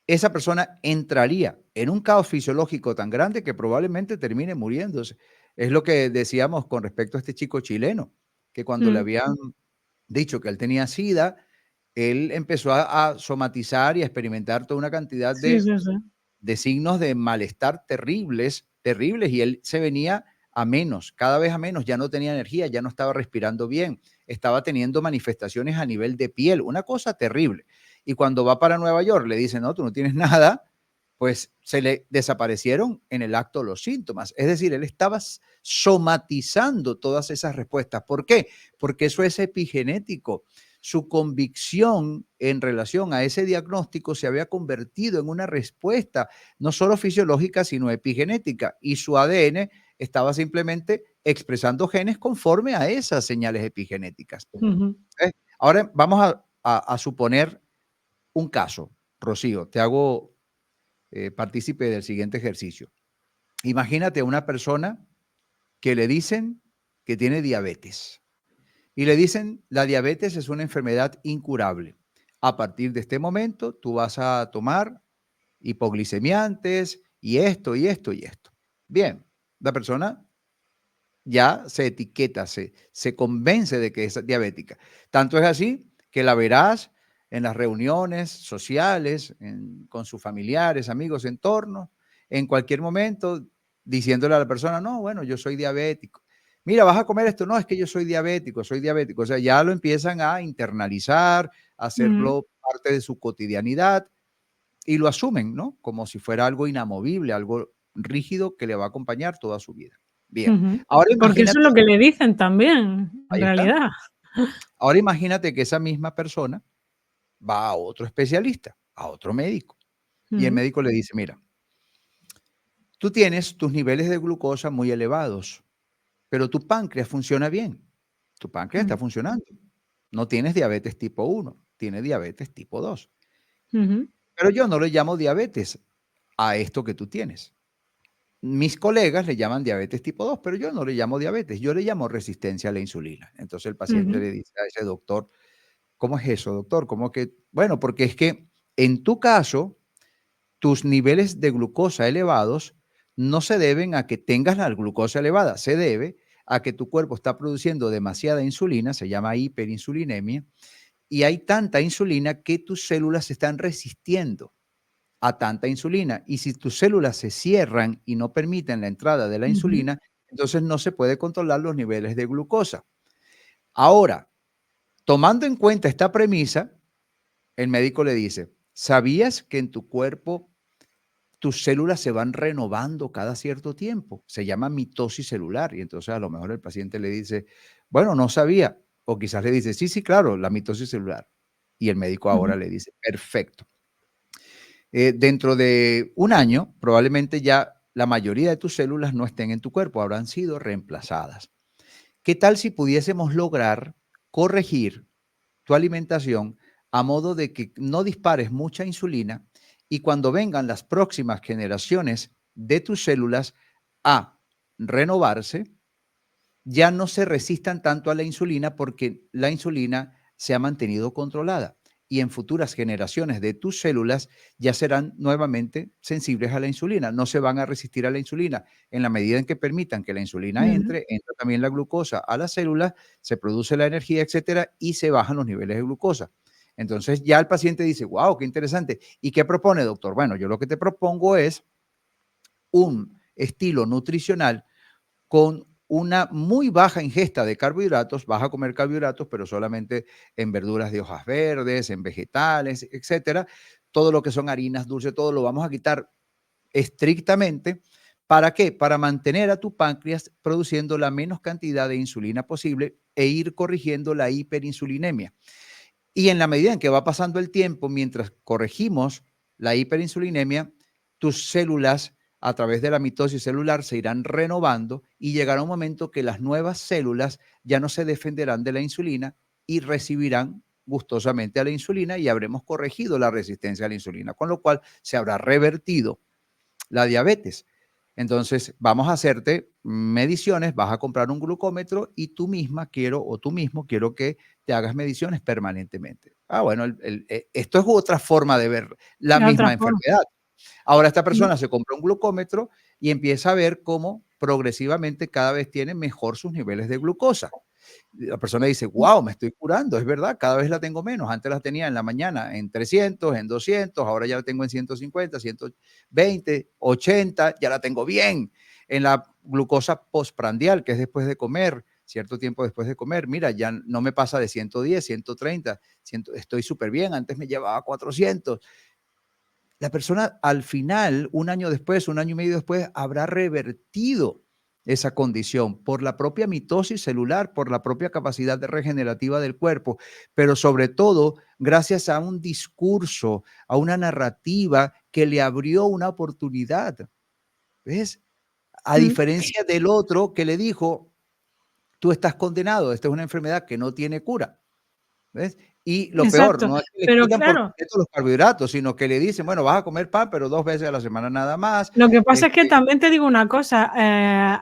Speaker 2: esa persona entraría en un caos fisiológico tan grande que probablemente termine muriéndose. Es lo que decíamos con respecto a este chico chileno, que cuando le
Speaker 1: mm,
Speaker 2: habían dicho que él tenía SIDA, él empezó a somatizar y a experimentar toda una cantidad
Speaker 1: sí, sí, sí.
Speaker 2: de signos de malestar terribles, terribles, y él se venía a menos, cada vez a menos, ya no tenía energía, ya no estaba respirando bien, estaba teniendo manifestaciones a nivel de piel, una cosa terrible. Y cuando va para Nueva York le dicen, no, tú no tienes nada, pues se le desaparecieron en el acto los síntomas. Es decir, él estaba somatizando todas esas respuestas. ¿Por qué? Porque eso es epigenético. Su convicción en relación a ese diagnóstico se había convertido en una respuesta no solo fisiológica, sino epigenética, y su ADN estaba simplemente expresando genes conforme a esas señales epigenéticas.
Speaker 1: Ujú.
Speaker 2: Ahora vamos a suponer un caso. Rocío, te hago partícipe del siguiente ejercicio. Imagínate a una persona que le dicen que tiene diabetes y le dicen la diabetes es una enfermedad incurable. A partir de este momento, tú vas a tomar hipoglicemiantes y esto y esto y esto. Bien, la persona ya se etiqueta, se convence de que es diabética. Tanto es así que la verás en las reuniones sociales, con sus familiares, amigos, entornos, en cualquier momento, diciéndole a la persona, no, bueno, yo soy diabético. Mira, vas a comer esto. No, es que yo soy diabético, soy diabético. O sea, ya lo empiezan a internalizar, a
Speaker 1: Mm,
Speaker 2: hacerlo parte de su cotidianidad y lo asumen, ¿no? Como si fuera algo inamovible, algo rígido que le va a acompañar toda su vida. Bien,
Speaker 1: ujú.
Speaker 2: ahora
Speaker 1: Porque eso es
Speaker 2: imagínate,
Speaker 1: lo que le dicen también, en
Speaker 2: ahí está,
Speaker 1: realidad.
Speaker 2: ahora imagínate que esa misma persona va a otro especialista, a otro médico, y el
Speaker 1: Mm,
Speaker 2: médico le dice, mira, tú tienes tus niveles de glucosa muy elevados, pero tu páncreas funciona bien, tu páncreas está
Speaker 1: mm,
Speaker 2: funcionando, no tienes diabetes tipo 1, tienes diabetes tipo 2,
Speaker 1: ujú,
Speaker 2: pero yo no le llamo diabetes a esto que tú tienes. Mis colegas le llaman diabetes tipo 2, pero yo no le llamo diabetes, yo le llamo resistencia a la insulina. Entonces el paciente
Speaker 1: ujú,
Speaker 2: le dice a ese doctor, ¿cómo es eso, doctor? ¿Cómo que? Bueno, porque es que en tu caso, tus niveles de glucosa elevados no se deben a que tengas la glucosa elevada, se debe a que tu cuerpo está produciendo demasiada insulina, se llama hiperinsulinemia, y hay tanta insulina que tus células se están resistiendo a tanta insulina. Y si tus células se cierran y no permiten la entrada de la
Speaker 1: ujú,
Speaker 2: insulina, entonces no se puede controlar los niveles de glucosa. Ahora, tomando en cuenta esta premisa, el médico le dice, ¿sabías que en tu cuerpo tus células se van renovando cada cierto tiempo? Se llama mitosis celular. Y entonces a lo mejor el paciente le dice, bueno, no sabía. O quizás le dice, sí, sí, claro, la mitosis celular. Y el médico ahora
Speaker 1: ujú,
Speaker 2: le dice, perfecto. Dentro de un año, probablemente ya la mayoría de tus células no estén en tu cuerpo, habrán sido reemplazadas. ¿Qué tal si pudiésemos lograr corregir tu alimentación a modo de que no dispares mucha insulina y cuando vengan las próximas generaciones de tus células a renovarse, ya no se resistan tanto a la insulina porque la insulina se ha mantenido controlada y en futuras generaciones de tus células ya serán nuevamente sensibles a la insulina, no se van a resistir a la insulina. En la medida en que permitan que la insulina
Speaker 1: ujú,
Speaker 2: entre, entra también la glucosa a las células, se produce la energía, etcétera, y se bajan los niveles de glucosa. Entonces ya el paciente dice, wow, qué interesante. ¿Y qué propone, doctor? Bueno, yo lo que te propongo es un estilo nutricional con una muy baja ingesta de carbohidratos, vas a comer carbohidratos, pero solamente en verduras de hojas verdes, en vegetales, etcétera. Todo lo que son harinas dulces, todo lo vamos a quitar estrictamente. ¿Para qué? Para mantener a tu páncreas produciendo la menos cantidad de insulina posible e ir corrigiendo la hiperinsulinemia. Y en la medida en que va pasando el tiempo, mientras corregimos la hiperinsulinemia, tus células a través de la mitosis celular se irán renovando y llegará un momento que las nuevas células ya no se defenderán de la insulina y recibirán gustosamente a la insulina y habremos corregido la resistencia a la insulina, con lo cual se habrá revertido la diabetes. Entonces, vamos a hacerte mediciones, vas a comprar un glucómetro y tú misma quiero, o tú mismo quiero que te hagas mediciones permanentemente. Bueno, esto es otra forma de ver la
Speaker 1: de otra
Speaker 2: misma
Speaker 1: forma.
Speaker 2: enfermedad. Ahora esta persona se compra un glucómetro y empieza a ver cómo progresivamente cada vez tiene mejor sus niveles de glucosa. La persona dice, wow, me estoy curando, es verdad, cada vez la tengo menos. Antes la tenía en la mañana en 300, en 200, ahora ya la tengo en 150, 120, 80, ya la tengo bien. En la glucosa postprandial, que es después de comer, cierto tiempo después de comer, mira, ya no me pasa de 110, 130, estoy súper bien, antes me llevaba 400. La persona al final, un año después, un año y medio después, habrá revertido esa condición por la propia mitosis celular, por la propia capacidad regenerativa del cuerpo, pero sobre todo gracias a un discurso, a una narrativa que le abrió una oportunidad. ¿Ves? A diferencia del otro que le dijo, tú estás condenado, esta es una enfermedad que no tiene cura. ¿Ves? Y lo peor,
Speaker 1: Exacto,
Speaker 2: no es que le
Speaker 1: pero
Speaker 2: quitan por
Speaker 1: claro,
Speaker 2: completo los carbohidratos, sino que le dicen, bueno, vas a comer pan, pero 2 veces a la semana nada más.
Speaker 1: lo que pasa es que también te digo una cosa,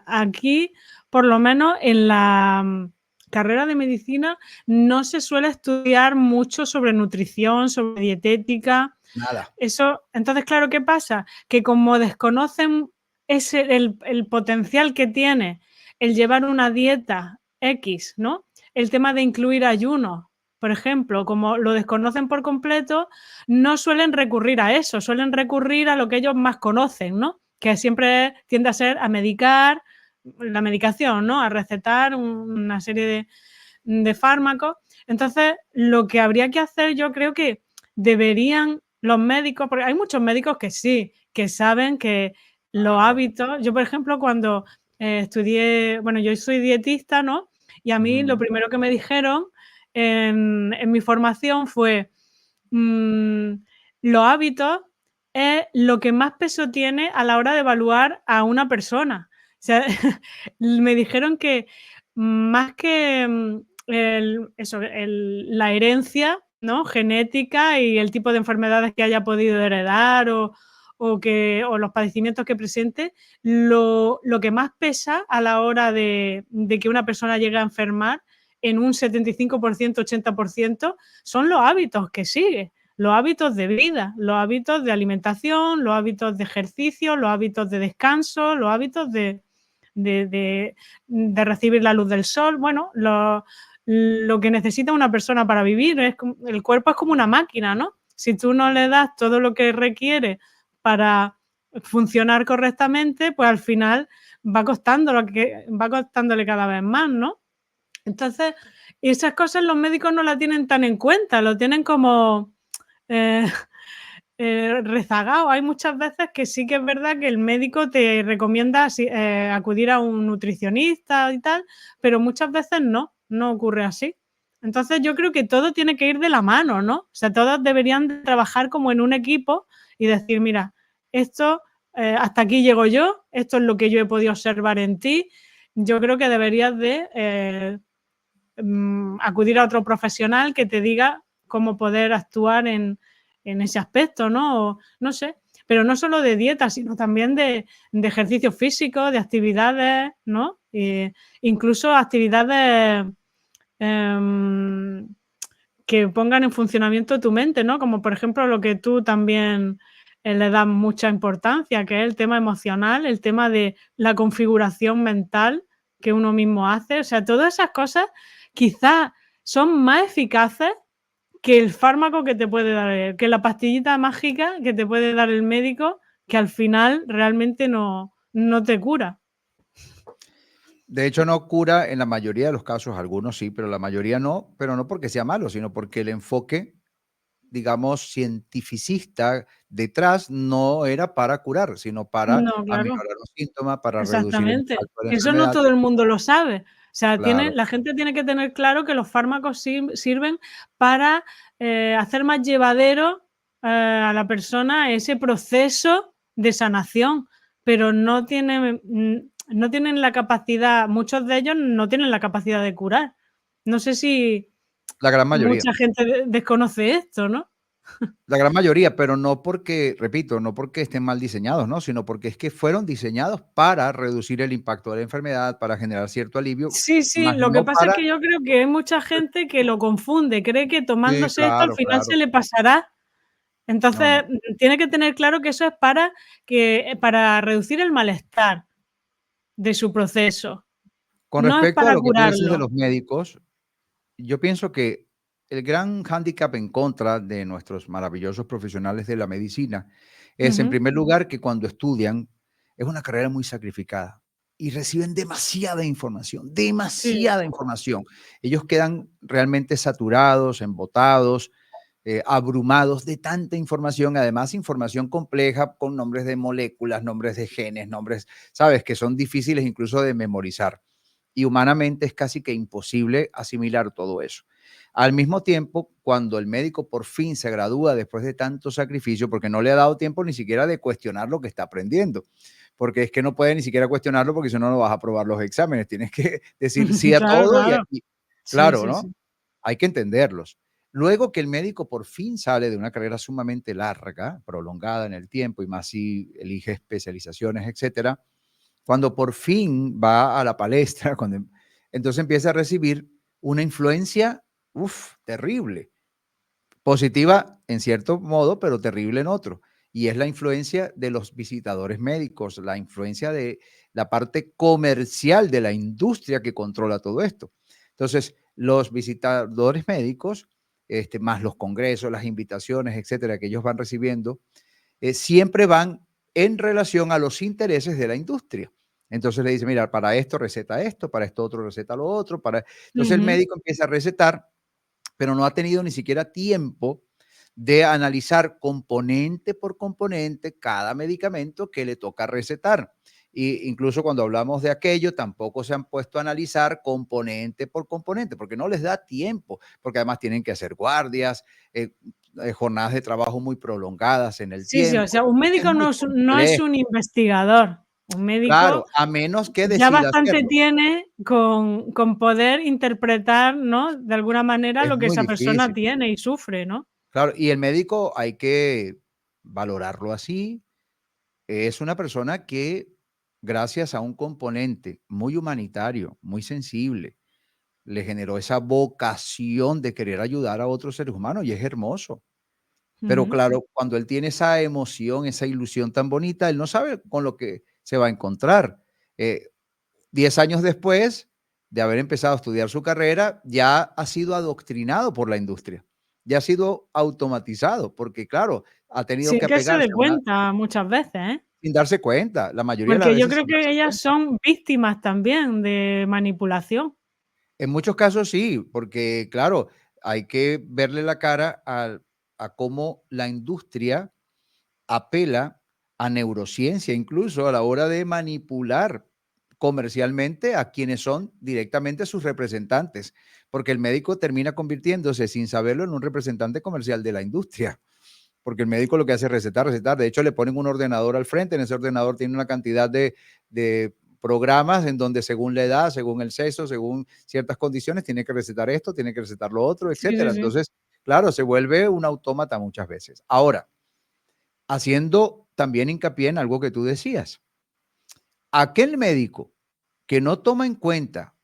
Speaker 1: aquí, por lo menos en la carrera de medicina, no se suele estudiar mucho sobre nutrición, sobre dietética.
Speaker 2: Nada.
Speaker 1: Eso, entonces, claro, ¿qué pasa? Que como desconocen el potencial que tiene el llevar una dieta X, ¿no? El tema de incluir ayunos, por ejemplo, como lo desconocen por completo, no suelen recurrir a eso, suelen recurrir a lo que ellos más conocen, ¿no? Que siempre tiende a ser a medicar, la medicación, ¿no? A recetar una serie de fármacos. Entonces, lo que habría que hacer, yo creo que deberían los médicos, porque hay muchos médicos que sí, que saben que los hábitos, yo por ejemplo cuando estudié, bueno, yo soy dietista, ¿no? Y a mí lo primero que me dijeron en mi formación fue, los hábitos es lo que más peso tiene a la hora de evaluar a una persona. O sea, me dijeron que más que la herencia, ¿no? Genética y el tipo de enfermedades que haya podido heredar o los padecimientos que presente, lo que más pesa a la hora de que una persona llegue a enfermar en un 75%, 80%, son los hábitos que sigue, los hábitos de vida, los hábitos de alimentación, los hábitos de ejercicio, los hábitos de descanso, los hábitos de recibir la luz del sol. Bueno, lo que necesita una persona para vivir. El cuerpo es como una máquina, ¿no? Si tú no le das todo lo que requiere para funcionar correctamente, pues al final va costándole cada vez más, ¿no? Entonces, esas cosas los médicos no las tienen tan en cuenta, lo tienen como eh, rezagado. Hay muchas veces que sí que es verdad que el médico te recomienda acudir a un nutricionista y tal, pero muchas veces no ocurre así. Entonces yo creo que todo tiene que ir de la mano, ¿no? O sea, todos deberían de trabajar como en un equipo y decir, mira, esto hasta aquí llego yo, esto es lo que yo he podido observar en ti. Yo creo que deberías de acudir a otro profesional que te diga cómo poder actuar en ese aspecto, ¿no? O, no sé, pero no solo de dieta, sino también de ejercicio físico, de actividades, ¿no? Incluso actividades que pongan en funcionamiento tu mente, ¿no? Como por ejemplo lo que tú también le das mucha importancia, que es el tema emocional, el tema de la configuración mental que uno mismo hace. O sea, todas esas cosas quizás son más eficaces que el fármaco que te puede dar, que la pastillita mágica que te puede dar el médico, que al final realmente no te cura.
Speaker 2: De hecho, no cura en la mayoría de los casos, algunos sí, pero la mayoría no, pero no porque sea malo, sino porque el enfoque, digamos, cientificista detrás no era para curar, sino para
Speaker 1: No, claro.
Speaker 2: aminorar los síntomas, para reducir el
Speaker 1: Exactamente.
Speaker 2: impacto de la
Speaker 1: Eso no
Speaker 2: enfermedad.
Speaker 1: todo el mundo lo sabe. O sea,
Speaker 2: Claro.
Speaker 1: la gente tiene que tener claro que los fármacos sirven para hacer más llevadero a la persona ese proceso de sanación, pero no tienen, no tienen la capacidad, muchos de ellos no tienen la capacidad de curar. No sé si
Speaker 2: La gran mayoría.
Speaker 1: mucha gente desconoce esto, ¿no?
Speaker 2: La gran mayoría, pero no porque, repito, no porque estén mal diseñados, ¿no? Sino porque es que fueron diseñados para reducir el impacto de la enfermedad, para generar cierto alivio,
Speaker 1: Sí, sí,
Speaker 2: más
Speaker 1: lo que
Speaker 2: no
Speaker 1: pasa es
Speaker 2: para.
Speaker 1: que yo creo que hay mucha gente que lo confunde, cree que
Speaker 2: Sí,
Speaker 1: tomándose esto al
Speaker 2: claro,
Speaker 1: final se
Speaker 2: claro.
Speaker 1: le pasará.
Speaker 2: No,
Speaker 1: Entonces,
Speaker 2: no.
Speaker 1: tiene que tener claro que eso es para reducir el malestar de su proceso,
Speaker 2: Con
Speaker 1: no es
Speaker 2: respecto a
Speaker 1: para
Speaker 2: lo que tú dices de
Speaker 1: curarlo.
Speaker 2: los médicos, yo pienso que el gran hándicap en contra de nuestros maravillosos profesionales de la medicina es, en
Speaker 1: Ujú.
Speaker 2: primer lugar, que cuando estudian es una carrera muy sacrificada y reciben demasiada información,
Speaker 1: Sí,
Speaker 2: demasiada información. Ellos quedan realmente saturados, embotados, abrumados de tanta información, además información compleja con nombres de moléculas, nombres de genes, nombres, sabes, que son difíciles incluso de memorizar. Y humanamente es casi que imposible asimilar todo eso. Al mismo tiempo, cuando el médico por fin se gradúa después de tanto sacrificio, porque no le ha dado tiempo ni siquiera de cuestionar lo que está aprendiendo, porque es que no puede ni siquiera cuestionarlo porque si no, no vas a aprobar los exámenes, tienes que decir sí a
Speaker 1: claro,
Speaker 2: todo
Speaker 1: claro. Sí,
Speaker 2: claro,
Speaker 1: sí,
Speaker 2: ¿no?
Speaker 1: sí.
Speaker 2: Hay que entenderlos. Luego que el médico por fin sale de una carrera sumamente larga, prolongada en el tiempo, y más si elige especializaciones, etcétera, cuando por fin va a la palestra, entonces empieza a recibir una influencia, terrible, positiva en cierto modo, pero terrible en otro. Y es la influencia de los visitadores médicos, la influencia de la parte comercial de la industria que controla todo esto. Entonces, los visitadores médicos, más los congresos, las invitaciones, etcétera, que ellos van recibiendo, siempre van en relación a los intereses de la industria. Entonces le dice, mira, para esto, para esto otro receta lo otro, para. Entonces el
Speaker 1: Ujú.
Speaker 2: médico empieza a recetar, pero no ha tenido ni siquiera tiempo de analizar componente por componente cada medicamento que le toca recetar. Y incluso cuando hablamos de aquello, tampoco se han puesto a analizar componente por componente, porque no les da tiempo, porque además tienen que hacer guardias, eh, jornadas de trabajo muy prolongadas en el
Speaker 1: Sí, sí, o
Speaker 2: tiempo.
Speaker 1: sea, un
Speaker 2: Es
Speaker 1: médico
Speaker 2: muy
Speaker 1: no es un
Speaker 2: complejo.
Speaker 1: investigador. Un médico
Speaker 2: Claro, a menos que
Speaker 1: ya
Speaker 2: decida
Speaker 1: bastante
Speaker 2: hacerlo.
Speaker 1: tiene con poder interpretar, ¿no? De alguna manera
Speaker 2: Es
Speaker 1: lo que
Speaker 2: muy
Speaker 1: esa persona
Speaker 2: difícil.
Speaker 1: tiene y sufre, ¿no?
Speaker 2: Claro, y el médico hay que valorarlo así. Es una persona que, gracias a un componente muy humanitario, muy sensible, le generó esa vocación de querer ayudar a otros seres humanos y es hermoso. Pero
Speaker 1: Ujú.
Speaker 2: claro, cuando él tiene esa emoción, esa ilusión tan bonita, él no sabe con lo que se va a encontrar. Eh, 10 años después de haber empezado a estudiar su carrera, ya ha sido adoctrinado por la industria, ya ha sido automatizado, porque claro, ha tenido que
Speaker 1: Sin que se
Speaker 2: apegarse
Speaker 1: dé
Speaker 2: a una,
Speaker 1: cuenta muchas veces, ¿eh?
Speaker 2: sin darse cuenta, la mayoría de las
Speaker 1: Porque yo
Speaker 2: veces
Speaker 1: creo
Speaker 2: sin
Speaker 1: que
Speaker 2: darse
Speaker 1: ellas
Speaker 2: cuenta.
Speaker 1: son víctimas también de manipulación.
Speaker 2: En muchos casos sí, porque claro, hay que verle la cara a cómo la industria apela a neurociencia, incluso a la hora de manipular comercialmente a quienes son directamente sus representantes, porque el médico termina convirtiéndose sin saberlo en un representante comercial de la industria, porque el médico lo que hace es recetar, recetar. De hecho, le ponen un ordenador al frente, en ese ordenador tiene una cantidad de programas en donde según la edad, según el sexo, según ciertas condiciones, tiene que recetar esto, tiene que recetar lo otro,
Speaker 1: Sí, sí,
Speaker 2: etcétera.
Speaker 1: sí.
Speaker 2: Entonces, claro, se vuelve un autómata muchas veces. Ahora, haciendo también hincapié en algo que tú decías. Aquel médico que no toma en cuenta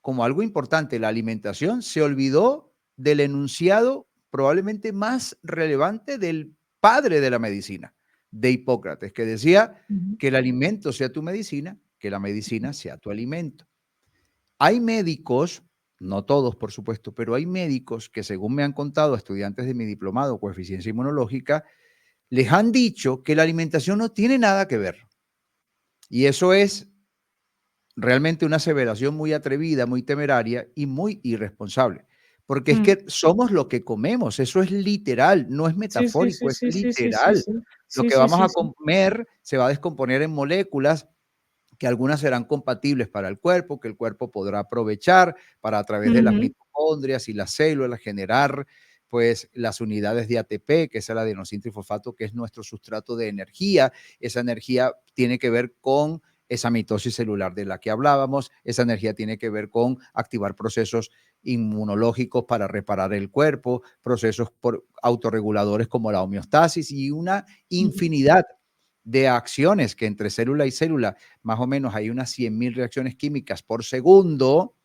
Speaker 2: como algo importante la alimentación, se olvidó del enunciado probablemente más relevante del padre de la medicina, de Hipócrates, que decía
Speaker 1: Ujú.
Speaker 2: que el alimento sea tu medicina, que la medicina sea tu alimento. Hay médicos, no todos por supuesto, pero hay médicos que según me han contado estudiantes de mi diplomado Coeficiencia Inmunológica, les han dicho que la alimentación no tiene nada que ver. Y eso es realmente una aseveración muy atrevida, muy temeraria y muy irresponsable. Porque es
Speaker 1: Mm.
Speaker 2: que somos lo que comemos, eso es literal, no es
Speaker 1: Sí, sí, sí,
Speaker 2: metafórico, es
Speaker 1: sí, sí, sí, sí,
Speaker 2: literal.
Speaker 1: sí.
Speaker 2: Lo
Speaker 1: Sí,
Speaker 2: que
Speaker 1: sí,
Speaker 2: vamos
Speaker 1: sí,
Speaker 2: a
Speaker 1: sí.
Speaker 2: comer se va a descomponer en moléculas que algunas serán compatibles para el cuerpo, que el cuerpo podrá aprovechar para a través de las
Speaker 1: Ujú.
Speaker 2: mitocondrias y las células generar, pues las unidades de ATP, que es el adenosín trifosfato, que es nuestro sustrato de energía. Esa energía tiene que ver con esa mitosis celular de la que hablábamos. Esa energía tiene que ver con activar procesos inmunológicos para reparar el cuerpo, procesos autorreguladores como la homeostasis y una infinidad de acciones que entre célula y célula, más o menos hay unas 100.000 reacciones químicas por segundo.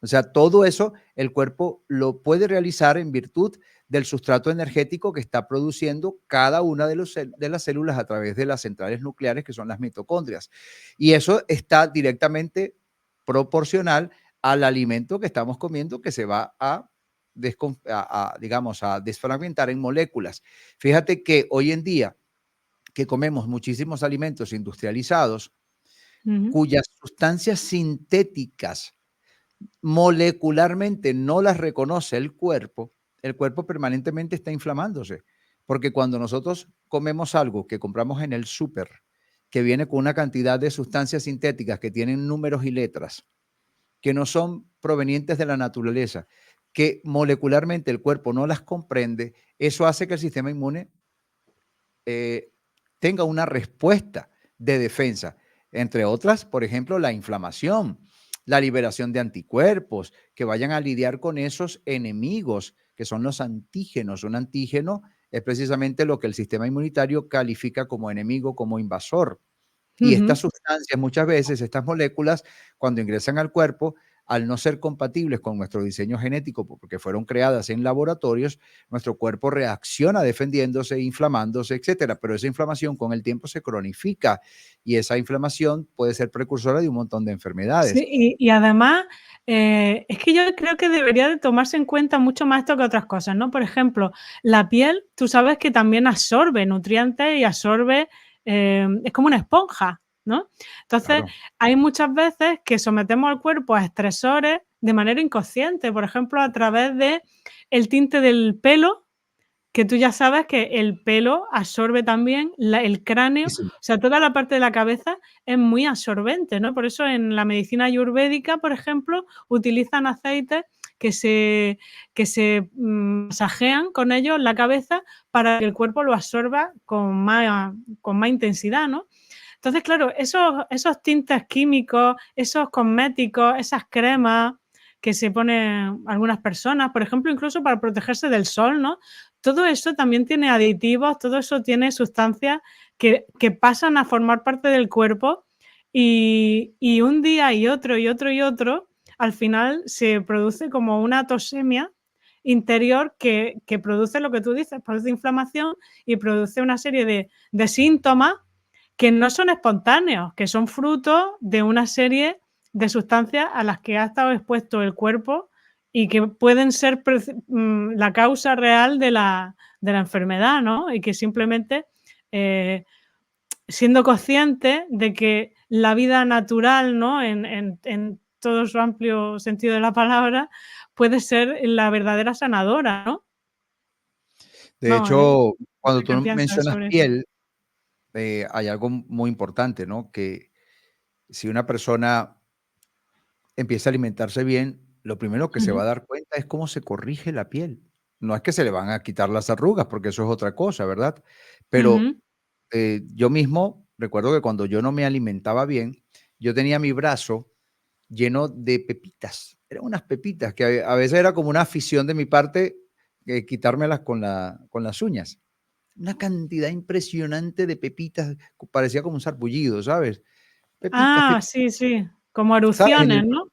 Speaker 2: O sea, todo eso el cuerpo lo puede realizar en virtud del sustrato energético que está produciendo cada una de las células a través de las centrales nucleares, que son las mitocondrias. Y eso está directamente proporcional al alimento que estamos comiendo, que se va digamos, a desfragmentar en moléculas. Fíjate que hoy en día que comemos muchísimos alimentos industrializados, cuyas sustancias sintéticas molecularmente no las reconoce el cuerpo permanentemente está inflamándose. Porque cuando nosotros comemos algo que compramos en el súper, que viene con una cantidad de sustancias sintéticas que tienen números y letras, que no son provenientes de la naturaleza, que molecularmente el cuerpo no las comprende, eso hace que el sistema inmune tenga una respuesta de defensa, entre otras, por ejemplo, la inflamación, la liberación de anticuerpos, que vayan a lidiar con esos enemigos que son los antígenos. Un antígeno es precisamente lo que el sistema inmunitario califica como enemigo, como invasor. Y estas sustancias, muchas veces, estas moléculas, cuando ingresan al cuerpo, al no ser compatibles con nuestro diseño genético, porque fueron creadas en laboratorios, nuestro cuerpo reacciona defendiéndose, inflamándose, etcétera. Pero esa inflamación con el tiempo se cronifica y esa inflamación puede ser precursora de un montón de enfermedades.
Speaker 1: Sí, y además, es que yo creo que debería de tomarse en cuenta mucho más esto que otras cosas, ¿no? Por ejemplo, la piel, tú sabes que también absorbe nutrientes y absorbe, es como una esponja, ¿no? Entonces,
Speaker 2: Claro.
Speaker 1: hay muchas veces que sometemos al cuerpo a estresores de manera inconsciente, por ejemplo, a través de el tinte del pelo, que tú ya sabes que el pelo absorbe también el cráneo,
Speaker 2: Sí,
Speaker 1: o
Speaker 2: sí.
Speaker 1: sea, toda la parte de la cabeza es muy absorbente, ¿no? Por eso en la medicina ayurvédica, por ejemplo, utilizan aceites que se masajean con ellos la cabeza para que el cuerpo lo absorba con más intensidad, ¿no? Entonces, claro, esos tintes químicos, esos cosméticos, esas cremas que se ponen algunas personas, por ejemplo, incluso para protegerse del sol, ¿no? Todo eso también tiene aditivos, todo eso tiene sustancias que pasan a formar parte del cuerpo y un día y otro y otro y otro, al final se produce como una tosemia interior que produce lo que tú dices, produce inflamación y produce una serie de síntomas que no son espontáneos, que son fruto de una serie de sustancias a las que ha estado expuesto el cuerpo y que pueden ser la causa real de la enfermedad, ¿no? Y que simplemente, eh, siendo consciente de que la vida natural, ¿no? En todo su amplio sentido de la palabra, puede ser la verdadera sanadora, ¿no?
Speaker 2: De
Speaker 1: Vamos,
Speaker 2: hecho,
Speaker 1: no
Speaker 2: cuando
Speaker 1: sé
Speaker 2: tú
Speaker 1: qué piensas
Speaker 2: mencionas
Speaker 1: sobre eso.
Speaker 2: piel, hay algo muy importante, ¿no? Que si una persona empieza a alimentarse bien, lo primero que se va
Speaker 1: Ujú,
Speaker 2: a dar cuenta es cómo se corrige la piel. No es que se le van a quitar las arrugas, porque eso es otra cosa, ¿verdad? Pero
Speaker 1: ujú.
Speaker 2: yo mismo recuerdo que cuando yo no me alimentaba bien, yo tenía mi brazo lleno de pepitas. Eran unas pepitas que a veces era como una afición de mi parte quitármelas con las uñas. Una cantidad impresionante de pepitas, parecía como un sarpullido, ¿sabes? Pepitas,
Speaker 1: Ah,
Speaker 2: pepitas,
Speaker 1: sí, sí, como
Speaker 2: ¿sabes?
Speaker 1: erupciones, ¿no?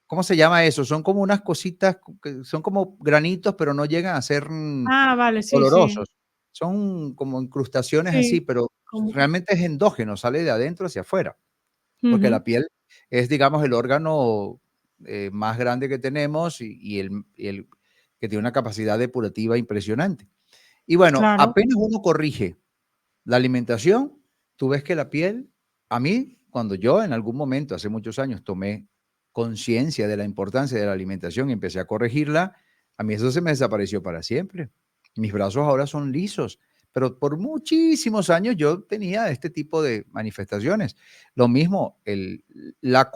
Speaker 2: ¿Cómo se llama eso? Son como unas cositas que son como granitos, pero no llegan a ser
Speaker 1: Ah, vale, sí, sí,
Speaker 2: olorosos. Son como incrustaciones así,
Speaker 1: sí,
Speaker 2: pero
Speaker 1: como
Speaker 2: realmente es endógeno, sale de adentro hacia afuera, porque
Speaker 1: ujú,
Speaker 2: la piel es, digamos, el órgano más grande que tenemos y el que tiene una capacidad depurativa impresionante. Y bueno,
Speaker 1: claro,
Speaker 2: apenas uno corrige la alimentación, tú ves que la piel, a mí, cuando yo en algún momento, hace muchos años, tomé conciencia de la importancia de la alimentación y empecé a corregirla, a mí eso se me desapareció para siempre. Mis brazos ahora son lisos, pero por muchísimos años yo tenía este tipo de manifestaciones. Lo mismo, la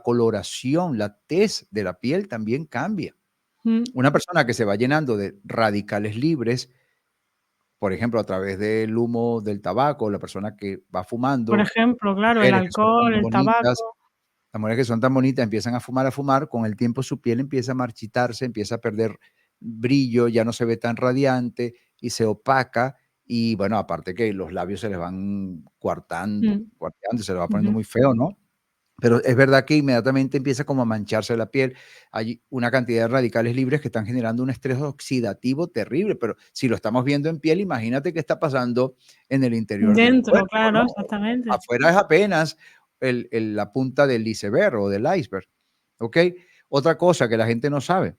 Speaker 2: coloración, la tez de la piel también cambia.
Speaker 1: Mm.
Speaker 2: Una persona que se va llenando de radicales libres, por ejemplo, a través del humo del tabaco, la persona que va
Speaker 1: Por
Speaker 2: fumando,
Speaker 1: ejemplo, claro, el
Speaker 2: mujeres que son
Speaker 1: alcohol,
Speaker 2: tan
Speaker 1: el
Speaker 2: bonitas,
Speaker 1: tabaco.
Speaker 2: las mujeres que son tan bonitas empiezan a fumar, con el tiempo su piel empieza a marchitarse, empieza a perder brillo, ya no se ve tan radiante y se opaca. Y bueno, aparte que los labios se les van
Speaker 1: Mm.
Speaker 2: cuarteando, se les va poniendo
Speaker 1: Ujú.
Speaker 2: muy feo, ¿no? Pero es verdad que inmediatamente empieza como a mancharse la piel. Hay una cantidad de radicales libres que están generando un estrés oxidativo terrible, pero si lo estamos viendo en piel, imagínate qué está pasando en el interior del
Speaker 1: Dentro,
Speaker 2: cuerpo,
Speaker 1: claro,
Speaker 2: ¿no?
Speaker 1: exactamente.
Speaker 2: Afuera es apenas la punta del iceberg o del iceberg, ¿ok? Otra cosa que la gente no sabe,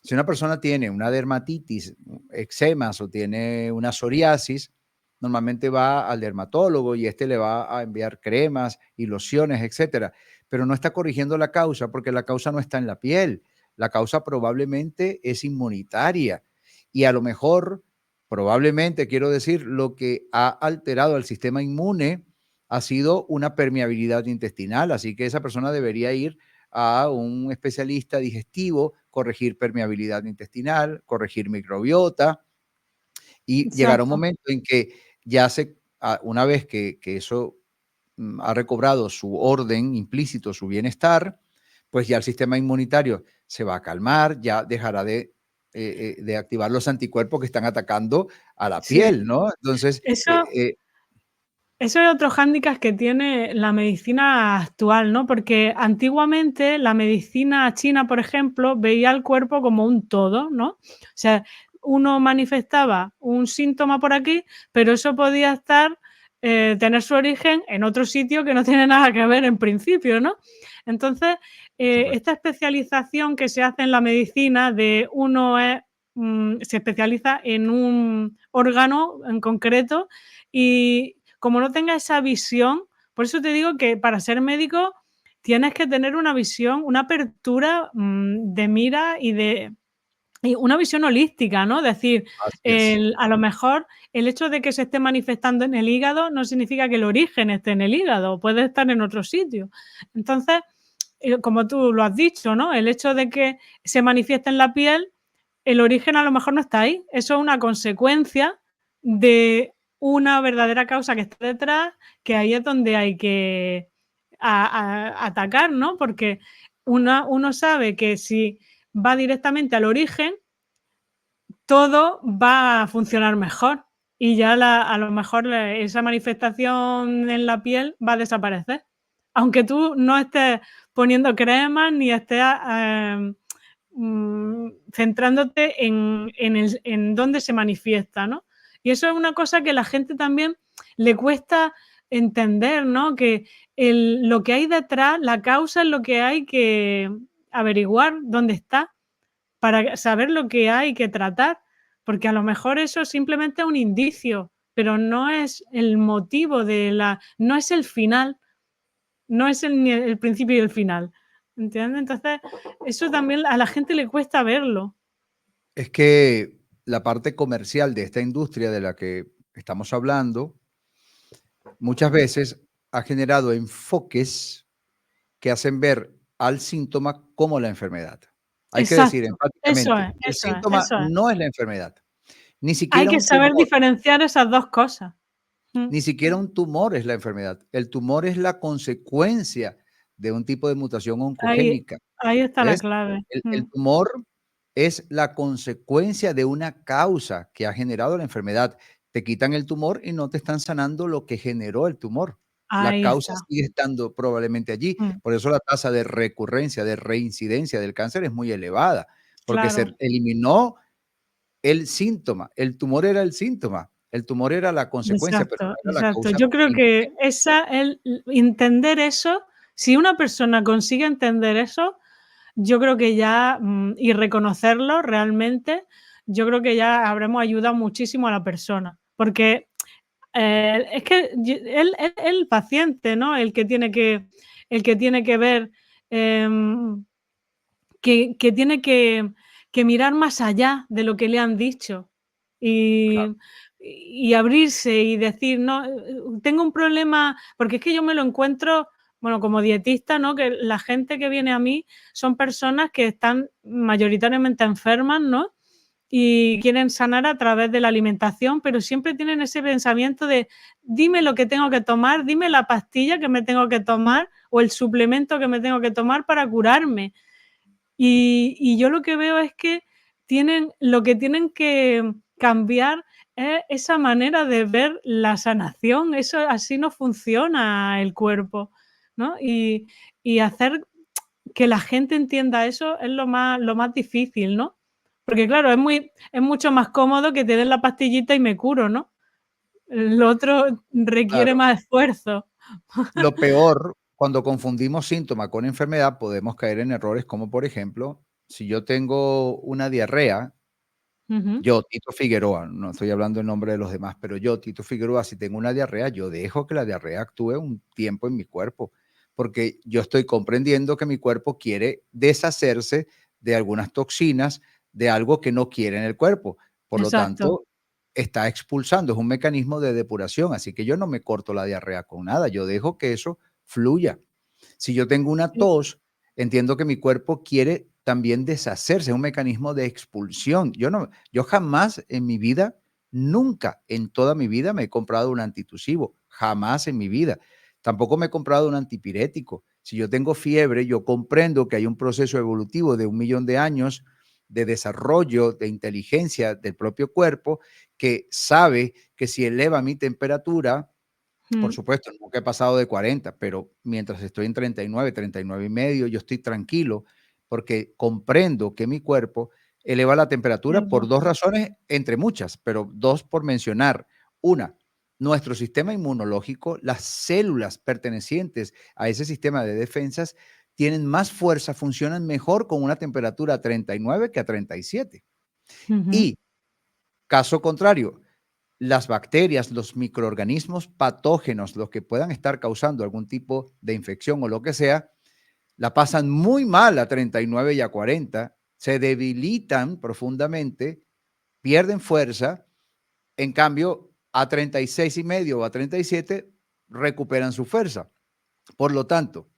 Speaker 2: si una persona tiene una dermatitis, eczemas o tiene una psoriasis, normalmente va al dermatólogo y este le va a enviar cremas y lociones, etcétera, pero no está corrigiendo la causa porque la causa no está en la piel. La causa probablemente es inmunitaria y a lo mejor, probablemente, quiero decir, lo que ha alterado al sistema inmune ha sido una permeabilidad intestinal, así que esa persona debería ir a un especialista digestivo, corregir permeabilidad intestinal, corregir microbiota y llegará un
Speaker 1: Exacto.
Speaker 2: momento en que ya una vez que eso ha recobrado su orden implícito, su bienestar, pues ya el sistema inmunitario se va a calmar, ya dejará de activar los anticuerpos que están atacando a la
Speaker 1: Sí,
Speaker 2: piel, ¿no? Entonces,
Speaker 1: eso eso es otro hándicap que tiene la medicina actual, ¿no? Porque antiguamente la medicina china, por ejemplo, veía el cuerpo como un todo, ¿no? O sea, uno manifestaba un síntoma por aquí, pero eso podía estar, tener su origen en otro sitio que no tiene nada que ver en principio, ¿no? Entonces,
Speaker 2: por supuesto.
Speaker 1: esta especialización que se hace en la medicina de uno se especializa en un órgano en concreto y como no tenga esa visión, por eso te digo que para ser médico tienes que tener una visión, una apertura, de mira y una visión holística, ¿no? Decir,
Speaker 2: Así es.
Speaker 1: a lo mejor el hecho de que se esté manifestando en el hígado no significa que el origen esté en el hígado, puede estar en otro sitio. Entonces, como tú lo has dicho, ¿no? El hecho de que se manifieste en la piel, el origen a lo mejor no está ahí. Eso es una consecuencia de una verdadera causa que está detrás, que ahí es donde hay que atacar, ¿no? Porque uno sabe que si va directamente al origen, todo va a funcionar mejor y ya a lo mejor esa manifestación en la piel va a desaparecer. Aunque tú no estés poniendo cremas ni estés centrándote en dónde se manifiesta, ¿no? Y eso es una cosa que a la gente también le cuesta entender, ¿no? Que lo que hay detrás, la causa es lo que hay que averiguar dónde está para saber lo que hay que tratar, porque a lo mejor eso simplemente es un indicio, pero no es el motivo no es el final, no es ni el principio y el final, ¿entiendes? Entonces, eso también a la gente le cuesta verlo.
Speaker 2: Es que la parte comercial de esta industria de la que estamos hablando muchas veces ha generado enfoques que hacen ver al síntoma como la enfermedad. Hay que decir
Speaker 1: Exacto, eso
Speaker 2: enfáticamente,
Speaker 1: es,
Speaker 2: el
Speaker 1: eso es,
Speaker 2: síntoma
Speaker 1: eso es.
Speaker 2: no es la enfermedad, ni
Speaker 1: Hay
Speaker 2: siquiera
Speaker 1: que
Speaker 2: un
Speaker 1: saber
Speaker 2: tumor,
Speaker 1: diferenciar esas 2 cosas. Mm,
Speaker 2: ni siquiera un tumor es la enfermedad. El tumor es la consecuencia de un tipo de mutación
Speaker 1: ahí
Speaker 2: oncogénica.
Speaker 1: ahí está la
Speaker 2: ¿Ves?
Speaker 1: clave.
Speaker 2: El tumor es la consecuencia de una causa que ha generado la enfermedad. Te quitan el tumor y no te están sanando lo que generó el tumor. La
Speaker 1: Ahí
Speaker 2: causa
Speaker 1: está.
Speaker 2: sigue estando probablemente allí.
Speaker 1: Mm,
Speaker 2: Por eso la tasa de recurrencia, de reincidencia del cáncer es muy elevada, porque se
Speaker 1: claro.
Speaker 2: eliminó el síntoma. El tumor era el síntoma. El tumor era la consecuencia, pero
Speaker 1: Exacto,
Speaker 2: no era la
Speaker 1: exacto.
Speaker 2: causa
Speaker 1: Yo creo que
Speaker 2: intrínseca.
Speaker 1: esa el entender eso, si una persona consigue entender eso, yo creo que ya, y reconocerlo realmente, yo creo que ya habremos ayudado muchísimo a la persona. Porque, es que el paciente, ¿no? El que tiene que ver, em, que tiene que mirar más allá de lo que le han dicho
Speaker 2: Claro,
Speaker 1: y abrirse y decir: "No, tengo un problema", porque es que yo me lo encuentro bueno, como dietista, ¿no? Que la gente que viene a mí son personas que están mayoritariamente enfermas, ¿no? Y quieren sanar a través de la alimentación, pero siempre tienen ese pensamiento de dime lo que tengo que tomar, dime la pastilla que me tengo que tomar o el suplemento que me tengo que tomar para curarme. Y yo lo que veo es que lo que tienen que cambiar es esa manera de ver la sanación, eso así no funciona el cuerpo, ¿no? Y hacer que la gente entienda eso es lo más difícil, ¿no? Porque claro, es mucho más cómodo que te den la pastillita y me curo, ¿no? Lo otro requiere
Speaker 2: Claro.
Speaker 1: más esfuerzo.
Speaker 2: Lo peor, cuando confundimos síntoma con enfermedad, podemos caer en errores como, por ejemplo, si yo tengo una diarrea,
Speaker 1: Ujú.
Speaker 2: yo, Tito Figueroa, no estoy hablando en nombre de los demás, pero yo, Tito Figueroa, si tengo una diarrea, yo dejo que la diarrea actúe un tiempo en mi cuerpo, porque yo estoy comprendiendo que mi cuerpo quiere deshacerse de algunas toxinas, de algo que no quiere en el cuerpo. Por lo
Speaker 1: Exacto.
Speaker 2: tanto, está expulsando, es un mecanismo de depuración, así que yo no me corto la diarrea con nada, yo dejo que eso fluya. Si yo tengo una
Speaker 1: Sí.
Speaker 2: tos, entiendo que mi cuerpo quiere también deshacerse, es un mecanismo de expulsión. Yo jamás en mi vida, nunca en toda mi vida me he comprado un antitusivo, jamás en mi vida. Tampoco me he comprado un antipirético. Si yo tengo fiebre, yo comprendo que hay un proceso evolutivo de 1.000.000 de años de desarrollo, de inteligencia del propio cuerpo, que sabe que si eleva mi temperatura, por
Speaker 1: Mm,
Speaker 2: supuesto, nunca he pasado de 40, pero mientras estoy en 39, 39 y medio, yo estoy tranquilo porque comprendo que mi cuerpo eleva la temperatura por
Speaker 1: cierto.
Speaker 2: 2 razones, entre muchas, pero 2 por mencionar. Una, nuestro sistema inmunológico, las células pertenecientes a ese sistema de defensas tienen más fuerza, funcionan mejor con una temperatura a 39 que a 37.
Speaker 1: Ujú,
Speaker 2: Y caso contrario, las bacterias, los microorganismos patógenos, los que puedan estar causando algún tipo de infección o lo que sea, la pasan muy mal a 39 y a 40, se debilitan profundamente, pierden fuerza, en cambio a 36 y medio o a 37 recuperan su fuerza. Por lo tanto,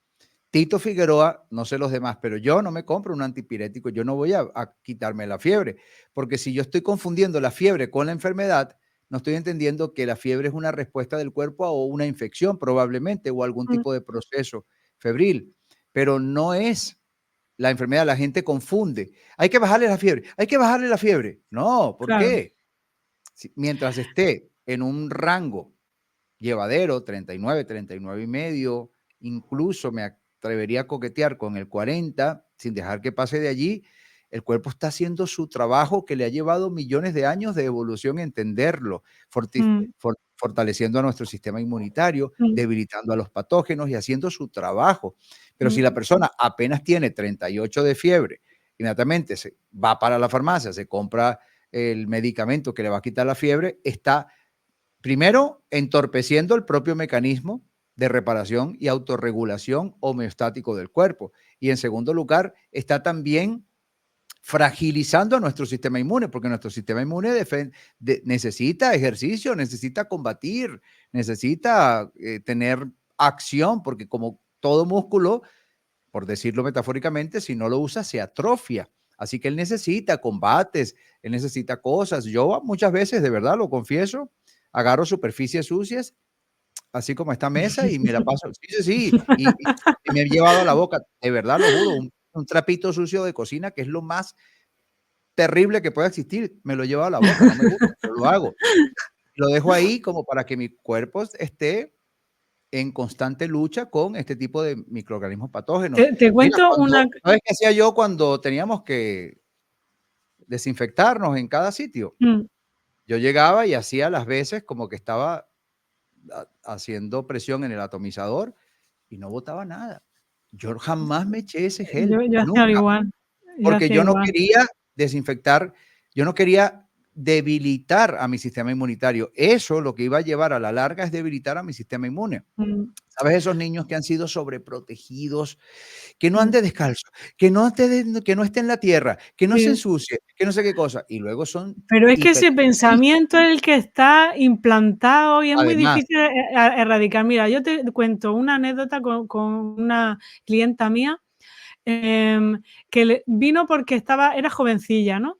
Speaker 2: Tito Figueroa, no sé los demás, pero yo no me compro un antipirético, yo no voy a quitarme la fiebre, porque si yo estoy confundiendo la fiebre con la enfermedad, no estoy entendiendo que la fiebre es una respuesta del cuerpo a una infección probablemente o algún
Speaker 1: mm,
Speaker 2: tipo de proceso febril, pero no es la enfermedad. La gente confunde. Hay que bajarle la fiebre, hay que bajarle la fiebre. No, ¿por
Speaker 1: claro.
Speaker 2: qué? Mientras esté en un rango llevadero, 39, 39 y medio, incluso me atrevería a coquetear con el 40, sin dejar que pase de allí, el cuerpo está haciendo su trabajo que le ha llevado millones de años de evolución entenderlo,
Speaker 1: Mm,
Speaker 2: fortaleciendo a nuestro sistema inmunitario,
Speaker 1: mm,
Speaker 2: debilitando a los patógenos y haciendo su trabajo. Pero si la
Speaker 1: mm,
Speaker 2: persona apenas tiene 38 de fiebre, inmediatamente se va para la farmacia, se compra el medicamento que le va a quitar la fiebre, está primero, entorpeciendo el propio mecanismo de reparación y autorregulación homeostático del cuerpo. Y en segundo lugar, está también fragilizando a nuestro sistema inmune, porque nuestro sistema inmune necesita ejercicio, necesita combatir, necesita tener acción, porque como todo músculo, por decirlo metafóricamente, si no lo usa, se atrofia. Así que él necesita combates, él necesita cosas. Yo muchas veces, de verdad, lo confieso, agarro superficies sucias, así como esta mesa, y me la paso. Sí, sí, sí. Y me he llevado a la boca, de verdad lo juro, un trapito sucio de cocina, que es lo más terrible que pueda existir. Me lo he llevado a la boca, no me gusta, pero lo hago. Lo dejo ahí como para que mi cuerpo esté en constante lucha con este tipo de microorganismos patógenos.
Speaker 1: Te
Speaker 2: Mira,
Speaker 1: cuento una.
Speaker 2: ¿sabes qué hacía yo cuando teníamos que desinfectarnos en cada sitio?
Speaker 1: Mm,
Speaker 2: Yo llegaba y hacía las veces como que estaba haciendo presión en el atomizador y no botaba nada. Yo jamás me eché ese
Speaker 1: yo
Speaker 2: gel,
Speaker 1: yo hacía
Speaker 2: nunca,
Speaker 1: igual, yo
Speaker 2: porque
Speaker 1: hacía
Speaker 2: yo no
Speaker 1: igual.
Speaker 2: quería desinfectar, yo no quería, debilitar a mi sistema inmunitario. Eso lo que iba a llevar a la larga es debilitar a mi sistema inmune.
Speaker 1: Mm,
Speaker 2: ¿Sabes? Esos niños que han sido sobreprotegidos, que no
Speaker 1: mm.
Speaker 2: ande descalzo, que no esté en la tierra, que no se
Speaker 1: Sí.
Speaker 2: ensucie, que no sé qué cosa, y luego son
Speaker 1: Pero es que ese
Speaker 2: hipersensibles.
Speaker 1: pensamiento es el que está implantado y es muy
Speaker 2: Además,
Speaker 1: difícil erradicar. Mira, yo te cuento una anécdota con una clienta mía, que vino porque era jovencilla, ¿no?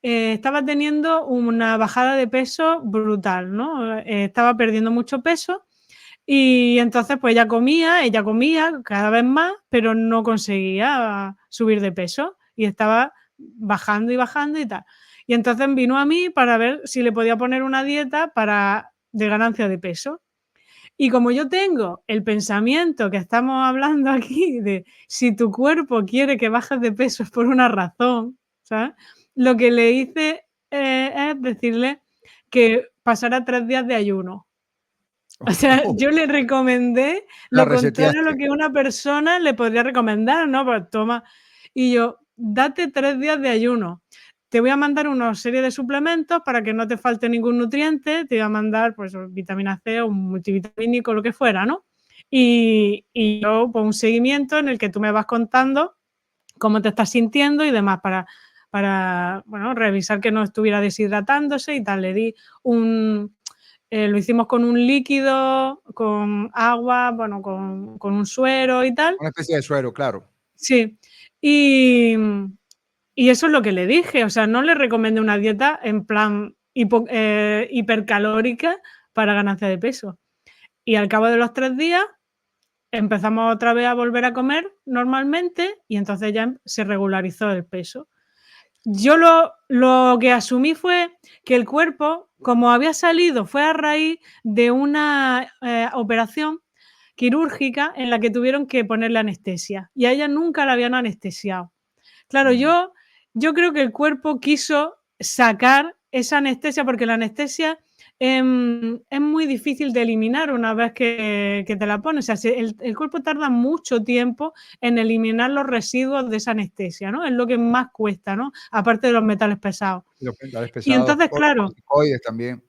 Speaker 1: Estaba teniendo una bajada de peso brutal, ¿no? Estaba perdiendo mucho peso y entonces pues ella comía cada vez más, pero no conseguía subir de peso y estaba bajando y bajando y tal. Y entonces vino a mí para ver si le podía poner una dieta de ganancia de peso. Y como yo tengo el pensamiento que estamos hablando aquí de si tu cuerpo quiere que bajes de peso es por una razón, ¿sabes? Lo que le hice, es decirle que pasara 3 días de ayuno. O sea, yo le recomendé
Speaker 2: la
Speaker 1: lo contrario a lo
Speaker 2: reseteaste.
Speaker 1: que una persona le podría recomendar, ¿no? Pues toma y yo, date 3 días de ayuno. Te voy a mandar una serie de suplementos para que no te falte ningún nutriente, te voy a mandar, pues, vitamina C o un multivitamínico, lo que fuera, ¿no? Y yo, pues, un seguimiento en el que tú me vas contando cómo te estás sintiendo y demás bueno, revisar que no estuviera deshidratándose y tal. Le di lo hicimos con un líquido, con agua, bueno, con un suero y tal.
Speaker 2: Una especie de suero, claro.
Speaker 1: Sí. Y, y eso es lo que le dije, o sea, no le recomendé una dieta en plan hipercalórica para ganancia de peso. Y al cabo de los 3 días empezamos otra vez a volver a comer normalmente y entonces ya se regularizó el peso. Yo lo que asumí fue que el cuerpo, como había salido, fue a raíz de una, operación quirúrgica en la que tuvieron que ponerle anestesia, y a ella nunca la habían anestesiado. Claro,
Speaker 2: Mm.
Speaker 1: yo creo que el cuerpo quiso sacar esa anestesia, porque la anestesia, es muy difícil de eliminar una vez que te la pones. O sea, el cuerpo tarda mucho tiempo en eliminar los residuos de esa anestesia, ¿no? Es lo que más cuesta, ¿no? Aparte de los metales pesados.
Speaker 2: Los metales
Speaker 1: Y
Speaker 2: pesados, o los corticoides también.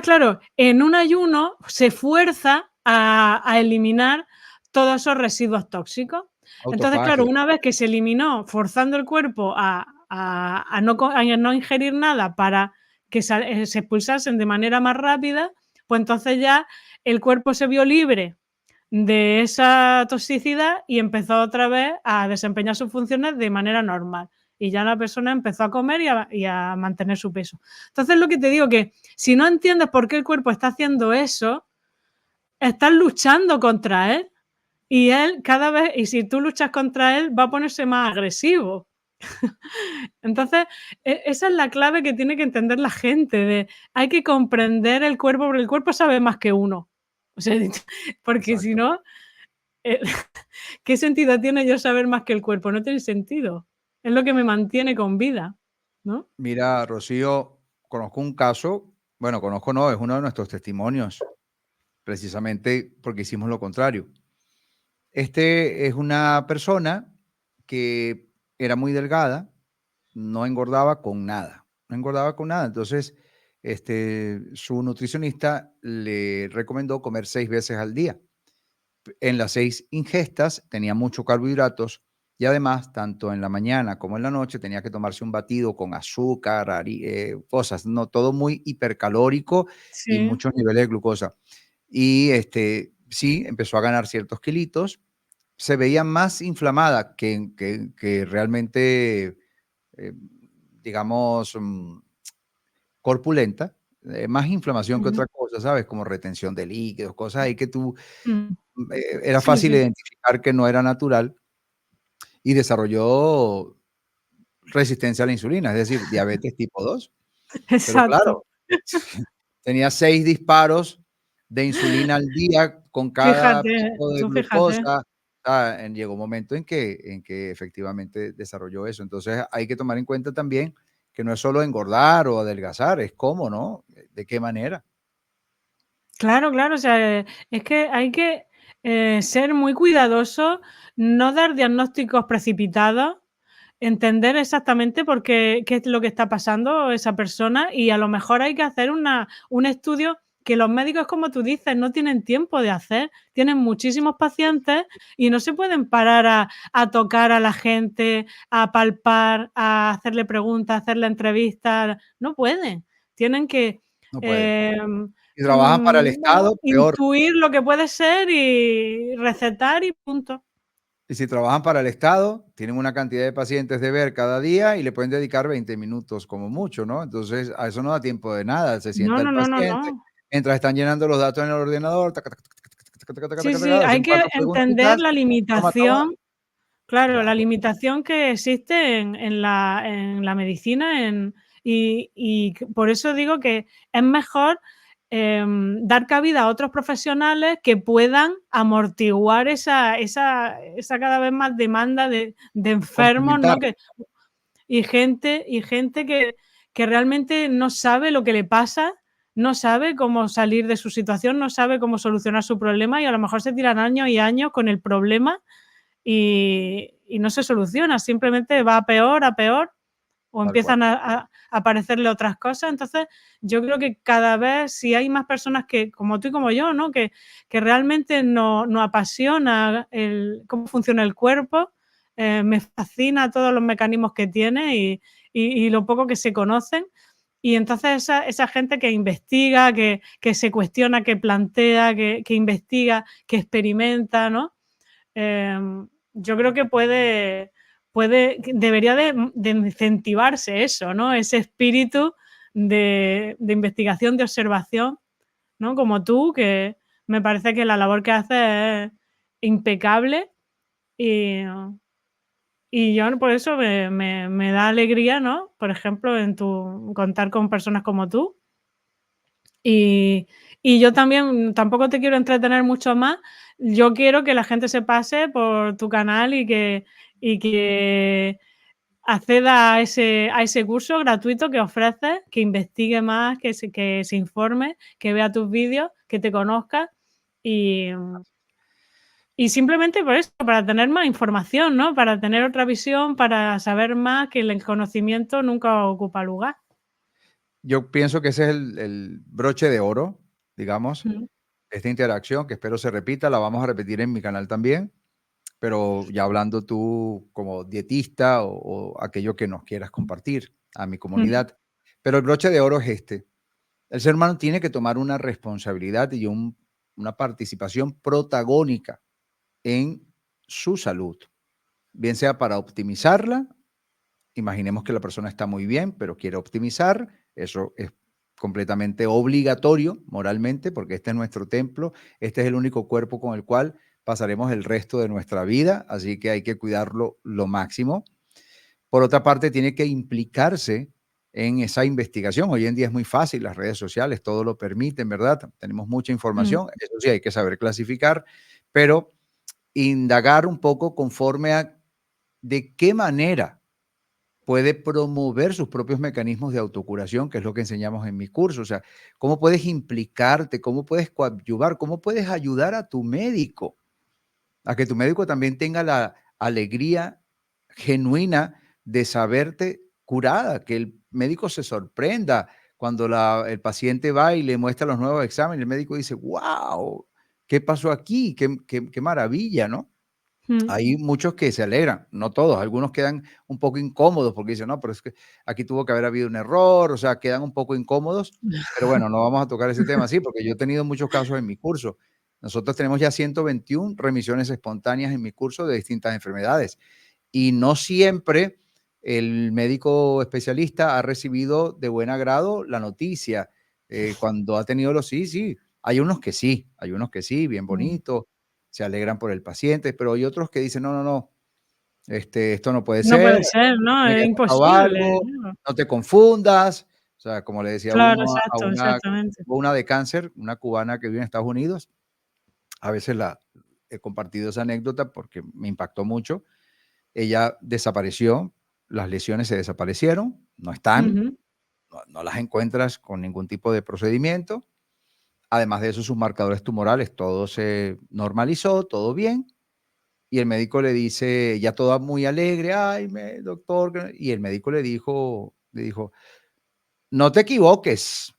Speaker 1: claro, en un ayuno se fuerza a eliminar todos esos residuos tóxicos. Entonces, claro,
Speaker 2: Autofagia.
Speaker 1: una vez que se eliminó, forzando el cuerpo a no ingerir nada para que se expulsasen de manera más rápida, pues entonces ya el cuerpo se vio libre de esa toxicidad y empezó otra vez a desempeñar sus funciones de manera normal. Y ya la persona empezó a comer y a mantener su peso. Entonces, lo que te digo que si no entiendes por qué el cuerpo está haciendo eso, estás luchando contra él y él cada vez, y si tú luchas contra él, va a ponerse más agresivo. Entonces, esa es la clave que tiene que entender la gente, hay que comprender el cuerpo, porque el cuerpo sabe más que uno. O sea, porque si
Speaker 2: Exacto.
Speaker 1: no, eh, ¿qué sentido tiene yo saber más que el cuerpo? No tiene sentido. Es lo que me mantiene con vida, ¿no?
Speaker 2: Mira, Rocío, conozco un caso, bueno, conozco no, es uno de nuestros testimonios, precisamente porque hicimos lo contrario. Este es una persona que era muy delgada, no engordaba con nada, no engordaba con nada. Entonces, su nutricionista le recomendó comer 6 veces al día. En las 6 ingestas tenía muchos carbohidratos y además, tanto en la mañana como en la noche, tenía que tomarse un batido con azúcar, cosas, no, todo muy hipercalórico y
Speaker 1: Sí.
Speaker 2: muchos niveles de glucosa. Y sí, empezó a ganar ciertos kilitos, se veía más inflamada que realmente, eh, digamos, corpulenta, más inflamación que
Speaker 1: Ujú.
Speaker 2: otra cosa, ¿sabes? Como retención de líquidos, cosas ahí que tú
Speaker 1: Mm.
Speaker 2: era
Speaker 1: Sí,
Speaker 2: fácil
Speaker 1: sí.
Speaker 2: identificar que no era natural y desarrolló resistencia a la insulina, es decir, diabetes tipo 2. Pero
Speaker 1: Exacto.
Speaker 2: claro, tenía 6 disparos de insulina al día con cada
Speaker 1: Fíjate,
Speaker 2: pico de
Speaker 1: tú fíjate.
Speaker 2: glucosa. Llegó un momento en que efectivamente desarrolló eso. Entonces, hay que tomar en cuenta también que no es solo engordar o adelgazar, es cómo, ¿no? ¿De qué manera?
Speaker 1: Claro, claro, o sea, es que hay que, ser muy cuidadoso, no dar diagnósticos precipitados entender exactamente por qué es lo que está pasando esa persona, y a lo mejor hay que hacer un estudio que los médicos, como tú dices, no tienen tiempo de hacer. Tienen muchísimos pacientes y no se pueden parar a tocar a la gente, a palpar, a hacerle preguntas, a hacerle entrevistas. No pueden. Tienen que,
Speaker 2: No pueden.
Speaker 1: em,
Speaker 2: Si trabajan para el
Speaker 1: bueno,
Speaker 2: Estado, peor.
Speaker 1: intuir lo que puede ser y recetar y punto.
Speaker 2: Y si trabajan para el Estado, tienen una cantidad de pacientes de ver cada día y le pueden dedicar 20 minutos como mucho, ¿no? Entonces, a eso no da tiempo de nada. Se
Speaker 1: No,
Speaker 2: sienta el
Speaker 1: no, no, no,
Speaker 2: paciente,
Speaker 1: no.
Speaker 2: mientras están llenando los datos en el ordenador, taca, taca, taca, taca, taca, taca, taca,
Speaker 1: Sí,
Speaker 2: taca,
Speaker 1: sí,
Speaker 2: taca,
Speaker 1: hay
Speaker 2: hacen
Speaker 1: que
Speaker 2: 4
Speaker 1: entender
Speaker 2: preguntitas,
Speaker 1: la
Speaker 2: toma, toma.
Speaker 1: limitación, claro, la
Speaker 2: Claro,
Speaker 1: limitación que existe en la medicina, y por eso digo que es mejor, dar cabida a otros profesionales que puedan amortiguar esa cada vez más demanda de enfermos,
Speaker 2: complementar.
Speaker 1: ¿no? Y gente que realmente no sabe lo que le pasa, no sabe cómo salir de su situación, no sabe cómo solucionar su problema, y a lo mejor se tiran años y años con el problema y no se soluciona, simplemente va a peor, o
Speaker 2: Tal cual.
Speaker 1: empiezan a aparecerle otras cosas. Entonces, yo creo que cada vez, si hay más personas que, como tú y como yo, ¿no? Que realmente nos apasiona cómo funciona el cuerpo, me fascina todos los mecanismos que tiene y lo poco que se conocen. Y entonces esa gente que investiga, que se cuestiona, que plantea, que investiga, que experimenta, ¿no? Yo creo que debería de incentivarse eso, ¿no? Ese espíritu de investigación, de observación, ¿no? Como tú, que me parece que la labor que haces es impecable, y, y yo por eso me da alegría, ¿no? Por ejemplo, contar con personas como tú. Y, y yo también tampoco te quiero entretener mucho más. Yo quiero que la gente se pase por tu canal y que acceda a ese curso gratuito que ofreces, que investigue más, que se informe, que vea tus vídeos, que te conozca, y, y simplemente por eso, para tener más información, ¿no? Para tener otra visión, para saber más, que el conocimiento nunca ocupa lugar.
Speaker 2: Yo pienso que ese es el broche de oro, digamos,
Speaker 1: Mm,
Speaker 2: de esta interacción, que espero se repita. La vamos a repetir en mi canal también, pero ya hablando tú como dietista o aquello que nos quieras compartir a mi
Speaker 1: mm,
Speaker 2: comunidad. Pero el broche de oro es este. El ser humano tiene que tomar una responsabilidad y una participación protagónica en su salud, bien sea para optimizarla. Imaginemos que la persona está muy bien, pero quiere optimizar. Eso es completamente obligatorio moralmente, porque este es nuestro templo, este es el único cuerpo con el cual pasaremos el resto de nuestra vida, así que hay que cuidarlo lo máximo. Por otra parte, tiene que implicarse en esa investigación. Hoy en día es muy fácil, las redes sociales todo lo permiten, ¿verdad? Tenemos mucha
Speaker 1: mm,
Speaker 2: información, eso sí, hay que saber clasificar, pero indagar un poco conforme a de qué manera puede promover sus propios mecanismos de autocuración, que es lo que enseñamos en mi curso. O sea, cómo puedes implicarte, cómo puedes coadyuvar, cómo puedes ayudar a tu médico, a que tu médico también tenga la alegría genuina de saberte curada, que el médico se sorprenda cuando el paciente va y le muestra los nuevos exámenes, el médico dice, wow, ¿qué pasó aquí? Qué maravilla, ¿no?
Speaker 1: mm.
Speaker 2: Hay muchos que se alegran, no todos, algunos quedan un poco incómodos porque dicen, no, pero es que aquí tuvo que haber habido un error, o sea, quedan un poco incómodos, pero bueno, no vamos a tocar ese tema, sí, porque yo he tenido muchos casos en mi curso. Nosotros tenemos ya 121 remisiones espontáneas en mi curso de distintas enfermedades y no siempre el médico especialista ha recibido de buen agrado la noticia. Cuando ha tenido los sí, hay unos que sí, bien
Speaker 1: Mm.
Speaker 2: bonitos, se alegran por el paciente, pero hay otros que dicen, no, no, no, esto no puede
Speaker 1: No
Speaker 2: ser,
Speaker 1: puede ser, ¿no?
Speaker 2: tiene
Speaker 1: Es
Speaker 2: que haber pasado
Speaker 1: imposible,
Speaker 2: algo,
Speaker 1: claro.
Speaker 2: no te confundas. O sea, como le decía
Speaker 1: Claro,
Speaker 2: uno a
Speaker 1: exacto, exactamente.
Speaker 2: una de cáncer, una cubana que vive en Estados Unidos, a veces he compartido esa anécdota porque me impactó mucho. Ella desapareció, las lesiones se desaparecieron, no están,
Speaker 1: Ujú.
Speaker 2: no las encuentras con ningún tipo de procedimiento. Además de eso, sus marcadores tumorales, todo se normalizó, todo bien. Y el médico le dice, ya toda muy alegre, ay, doctor, y el médico le dijo, no te equivoques,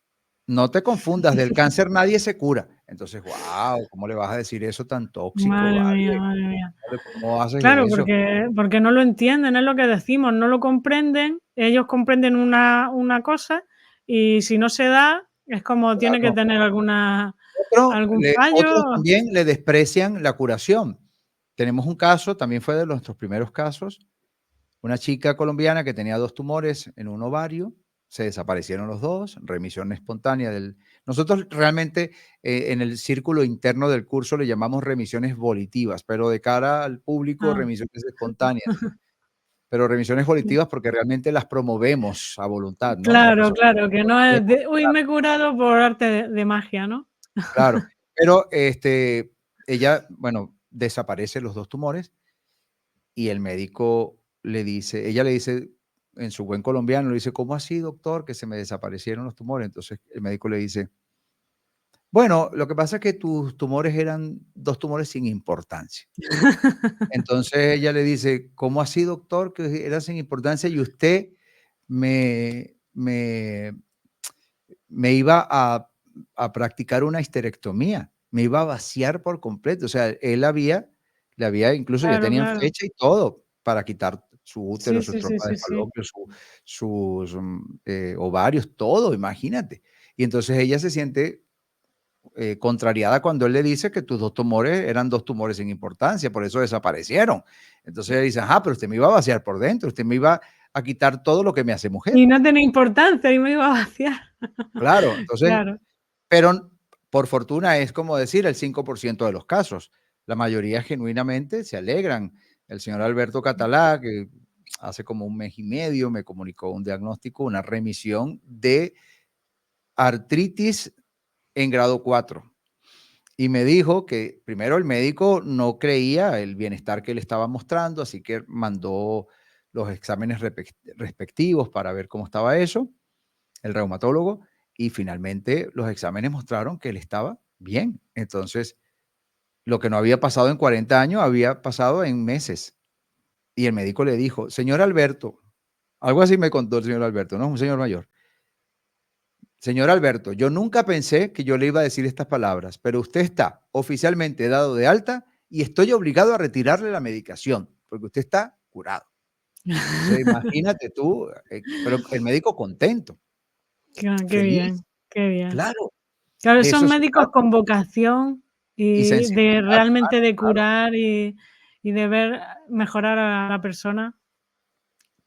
Speaker 2: no te confundas, del cáncer nadie se cura. Entonces, wow, ¿cómo le vas a decir eso tan tóxico,
Speaker 1: Madre mía,
Speaker 2: vale?
Speaker 1: madre mía.
Speaker 2: ¿Cómo haces
Speaker 1: Claro,
Speaker 2: eso?
Speaker 1: porque no lo entienden, es lo que decimos, no lo comprenden, ellos comprenden una cosa y si no se da, es como tiene que
Speaker 2: Claro.
Speaker 1: tener algún
Speaker 2: Otros
Speaker 1: fallo.
Speaker 2: también le desprecian la curación. Tenemos un caso, también fue de nuestros primeros casos, una chica colombiana que tenía 2 tumores en un ovario, se desaparecieron los 2, remisión espontánea del nosotros realmente, en el círculo interno del curso le llamamos remisiones volitivas, pero de cara al público,
Speaker 1: Ah,
Speaker 2: remisiones espontáneas. Pero remisiones volitivas porque realmente las promovemos a voluntad, ¿no? La
Speaker 1: claro,
Speaker 2: persona
Speaker 1: claro, que no
Speaker 2: puede
Speaker 1: es de: "Uy,
Speaker 2: controlar,
Speaker 1: me he curado por arte de magia", ¿no?
Speaker 2: claro. Pero, ella, bueno, desaparece los 2 tumores y el médico le dice ella le dice, en su buen colombiano, le dice: "¿Cómo así, doctor, que se me desaparecieron los tumores?". Entonces, el médico le dice: "Bueno, lo que pasa es que tus tumores eran 2 tumores sin importancia". Entonces, ella le dice: "¿Cómo así, doctor, que eran sin importancia y usted me me me iba a practicar una histerectomía, me iba a vaciar por completo?". O sea, él le había incluso ya
Speaker 1: Claro,
Speaker 2: tenían
Speaker 1: claro.
Speaker 2: fecha y todo para quitar su útero,
Speaker 1: Sí,
Speaker 2: su
Speaker 1: sí, sí,
Speaker 2: trompa de
Speaker 1: sí, sí.
Speaker 2: falopio, sus, ovarios, todo, imagínate. Y entonces ella se siente, contrariada cuando él le dice que tus 2 tumores eran 2 tumores sin importancia, por eso desaparecieron. Entonces ella dice: "Ajá, pero usted me iba a vaciar por dentro, usted me iba a quitar todo lo que me hace mujer".
Speaker 1: Y no tenía importancia y me iba a vaciar.
Speaker 2: Claro, entonces,
Speaker 1: Claro.
Speaker 2: pero por fortuna es como decir el 5% de los casos. La mayoría genuinamente se alegran. El señor Alberto Catalá, que hace como un mes y medio me comunicó un diagnóstico, una remisión de artritis en grado 4. Y me dijo que primero el médico no creía el bienestar que le estaba mostrando, así que mandó los exámenes respectivos para ver cómo estaba eso, el reumatólogo, y finalmente los exámenes mostraron que él estaba bien. Entonces, lo que no había pasado en 40 años había pasado en meses. Y el médico le dijo: "Señor Alberto", algo así me contó el señor Alberto, ¿no? Un señor mayor. "Señor Alberto, yo nunca pensé que yo le iba a decir estas palabras, pero usted está oficialmente dado de alta y estoy obligado a retirarle la medicación, porque usted está curado". Entonces, imagínate tú, pero el médico contento,
Speaker 1: Qué bien,
Speaker 2: feliz.
Speaker 1: qué bien.
Speaker 2: Claro,
Speaker 1: Claro,
Speaker 2: de eso
Speaker 1: son
Speaker 2: se
Speaker 1: médicos
Speaker 2: trata.
Speaker 1: con vocación
Speaker 2: Y
Speaker 1: y de
Speaker 2: sensibilidad
Speaker 1: realmente
Speaker 2: humana,
Speaker 1: de
Speaker 2: claro,
Speaker 1: curar y de ver mejorar a la persona.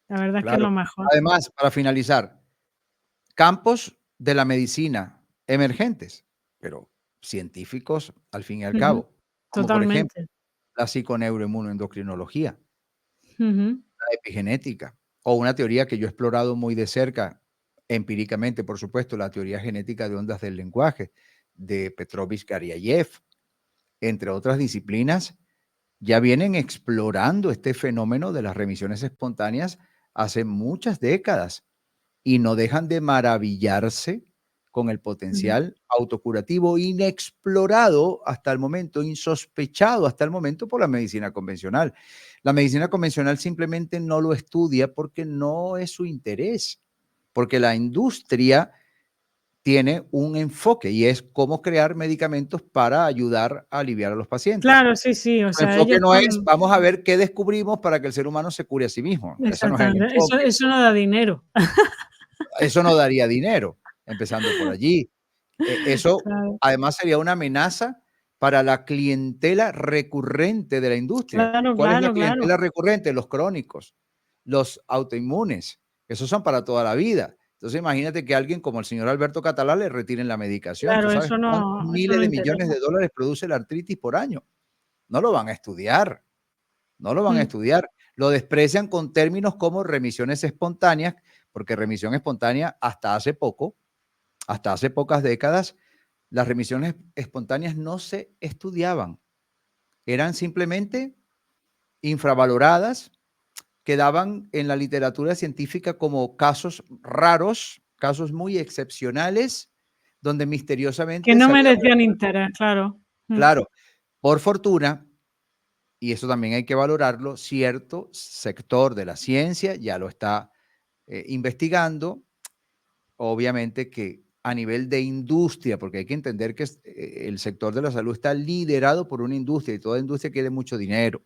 Speaker 1: La verdad es que es
Speaker 2: claro.
Speaker 1: lo mejor.
Speaker 2: Además, para finalizar, campos de la medicina emergentes, pero científicos al fin y al
Speaker 1: Ujú,
Speaker 2: cabo, como por ejemplo,
Speaker 1: totalmente.
Speaker 2: la psiconeuroinmunoendocrinología,
Speaker 1: Ujú,
Speaker 2: la epigenética, o una teoría que yo he explorado muy de cerca, empíricamente, por supuesto, la teoría genética de ondas del lenguaje de Petrovich Garyayev, entre otras disciplinas, ya vienen explorando este fenómeno de las remisiones espontáneas hace muchas décadas y no dejan de maravillarse con el
Speaker 1: ujú.
Speaker 2: potencial autocurativo inexplorado hasta el momento, insospechado hasta el momento por la medicina convencional. La medicina convencional simplemente no lo estudia porque no es su interés, porque la industria tiene un enfoque y es cómo crear medicamentos para ayudar a aliviar a los pacientes.
Speaker 1: Claro, sí, sí, o
Speaker 2: Su
Speaker 1: sea,
Speaker 2: enfoque
Speaker 1: ellos
Speaker 2: no es,
Speaker 1: con
Speaker 2: vamos a ver qué descubrimos para que el ser humano se cure a sí mismo. Eso no es el
Speaker 1: exactamente,
Speaker 2: enfoque.
Speaker 1: eso no da dinero.
Speaker 2: Eso no daría dinero, empezando por allí. Eso,
Speaker 1: Claro,
Speaker 2: además, sería una amenaza para la clientela recurrente de la industria.
Speaker 1: claro,
Speaker 2: ¿Cuál es la
Speaker 1: claro, claro.
Speaker 2: clientela recurrente? Los crónicos, los autoinmunes, esos son para toda la vida. Entonces, imagínate que a alguien como el señor Alberto Catalá le retiren la medicación. ¿Tú
Speaker 1: Claro,
Speaker 2: sabes cuántos
Speaker 1: eso
Speaker 2: miles
Speaker 1: no
Speaker 2: de millones
Speaker 1: interesa.
Speaker 2: de dólares produce la artritis por año? No lo van a estudiar, no lo van a
Speaker 1: Mm,
Speaker 2: estudiar. Lo desprecian con términos como remisiones espontáneas, porque remisión espontánea hasta hace pocas décadas, las remisiones espontáneas no se estudiaban, eran simplemente infravaloradas, quedaban en la literatura científica como casos raros, casos muy excepcionales, donde
Speaker 1: que
Speaker 2: misteriosamente
Speaker 1: no
Speaker 2: se había
Speaker 1: merecían
Speaker 2: resuelto.
Speaker 1: interés, claro. Mm,
Speaker 2: Claro, por fortuna, y eso también hay que valorarlo, cierto sector de la ciencia ya lo está investigando. Obviamente que a nivel de industria, porque hay que entender que el sector de la salud está liderado por una industria y toda industria quiere mucho dinero.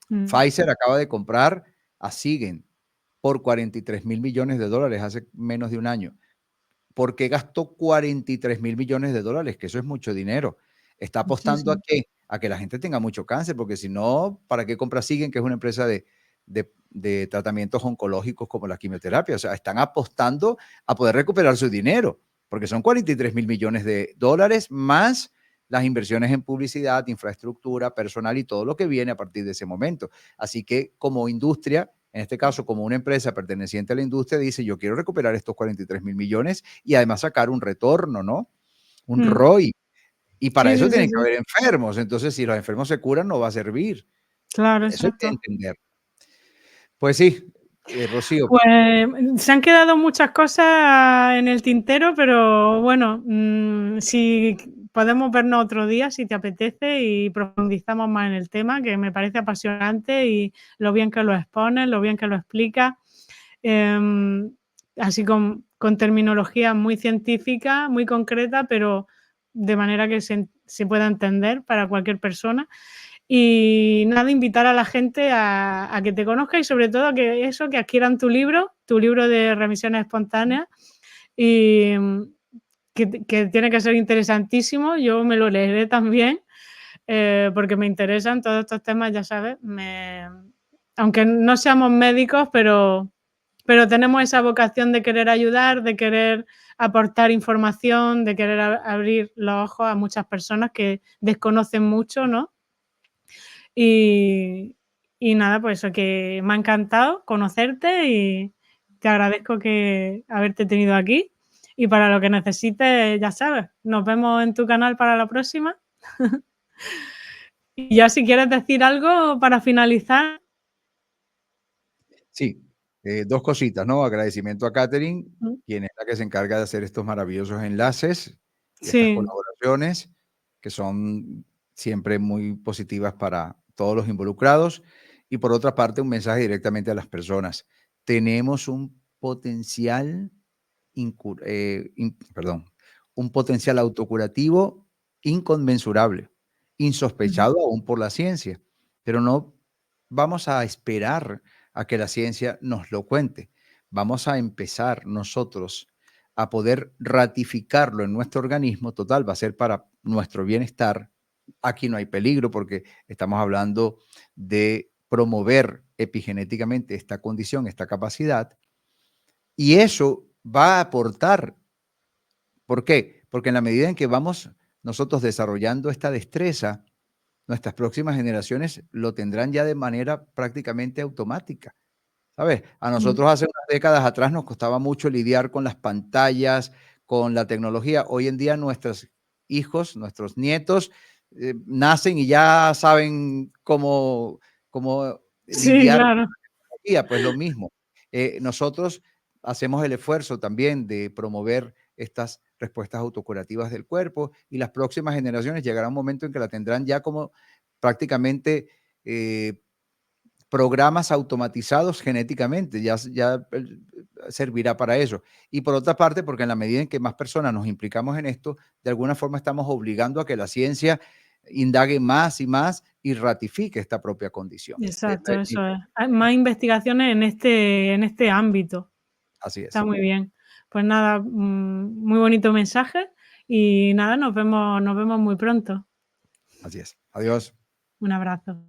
Speaker 2: Pfizer acaba de comprar a Sigen por 43 mil millones de dólares hace menos de un año. ¿Por qué gastó 43 mil millones de dólares? Que eso es mucho dinero. Está apostando a
Speaker 1: Muchísimo.
Speaker 2: qué? A que la gente tenga mucho cáncer, porque si no, ¿para qué compra Sigen, que es una empresa de tratamientos oncológicos como la quimioterapia? O sea, están apostando a poder recuperar su dinero, porque son 43 mil millones de dólares más las inversiones en publicidad, infraestructura, personal y todo lo que viene a partir de ese momento. Así que como industria, en este caso como una empresa perteneciente a la industria, dice, yo quiero recuperar estos 43 mil millones y además sacar un retorno, ¿no? Un ROI. Y para
Speaker 1: Sí,
Speaker 2: eso
Speaker 1: sí, sí,
Speaker 2: tienen que
Speaker 1: sí.
Speaker 2: haber enfermos. Entonces, si los enfermos se curan, no va a servir.
Speaker 1: Claro,
Speaker 2: Eso hay que
Speaker 1: exacto.
Speaker 2: entender. Pues sí, Rocío.
Speaker 1: Pues se han quedado muchas cosas en el tintero, pero bueno, si podemos vernos otro día, si te apetece, y profundizamos más en el tema, que me parece apasionante y lo bien que lo expones, lo bien que lo explicas, así con terminología muy científica, muy concreta, pero de manera que se pueda entender para cualquier persona. Y nada, invitar a la gente a que te conozca y sobre todo a que eso, que adquieran tu libro de remisiones espontáneas y que tiene que ser interesantísimo. Yo me lo leeré también porque me interesan todos estos temas, ya sabes, aunque no seamos médicos, pero tenemos esa vocación de querer ayudar, de querer aportar información, de querer abrir los ojos a muchas personas que desconocen mucho, ¿no? Y, y nada, pues eso, que me ha encantado conocerte y te agradezco que haberte tenido aquí. Y para lo que necesites, ya sabes, nos vemos en tu canal para la próxima. Y ya si quieres decir algo para finalizar.
Speaker 2: Sí, dos cositas, ¿no? Agradecimiento a Catherine,
Speaker 1: Mm,
Speaker 2: quien es la que se encarga de hacer estos maravillosos enlaces y estas
Speaker 1: sí,
Speaker 2: colaboraciones, que son siempre muy positivas para todos los involucrados. Y por otra parte, un mensaje directamente a las personas. Tenemos un potencial, perdón, un potencial autocurativo inconmensurable,
Speaker 1: ujú,
Speaker 2: insospechado aún por la ciencia, pero no vamos a esperar a que la ciencia nos lo cuente. Vamos a empezar nosotros a poder ratificarlo en nuestro organismo. Total, va a ser para nuestro bienestar. Aquí no hay peligro porque estamos hablando de promover epigenéticamente esta condición, esta capacidad, y eso va a aportar. ¿Por qué? Porque en la medida en que vamos nosotros desarrollando esta destreza, nuestras próximas generaciones lo tendrán ya de manera prácticamente automática. ¿Sabes? A
Speaker 1: mm,
Speaker 2: nosotros hace unas décadas atrás nos costaba mucho lidiar con las pantallas, con la tecnología. Hoy en día nuestros hijos, nuestros nietos, nacen y ya saben cómo
Speaker 1: sí,
Speaker 2: lidiar con
Speaker 1: claro.
Speaker 2: la tecnología. Pues lo mismo. Nosotros hacemos el esfuerzo también de promover estas respuestas autocurativas del cuerpo y las próximas generaciones llegará un momento en que la tendrán ya como prácticamente programas automatizados genéticamente, ya servirá para eso. Y por otra parte, porque en la medida en que más personas nos implicamos en esto, de alguna forma estamos obligando a que la ciencia indague más y más y ratifique esta propia condición. Esa
Speaker 1: Exacto,
Speaker 2: es mi
Speaker 1: eso es. Hay
Speaker 2: perspectiva.
Speaker 1: más investigaciones en este ámbito.
Speaker 2: Así
Speaker 1: Está
Speaker 2: es,
Speaker 1: muy bien. Pues nada, muy bonito mensaje y nada, nos vemos muy pronto.
Speaker 2: así es. Adiós.
Speaker 1: Un abrazo.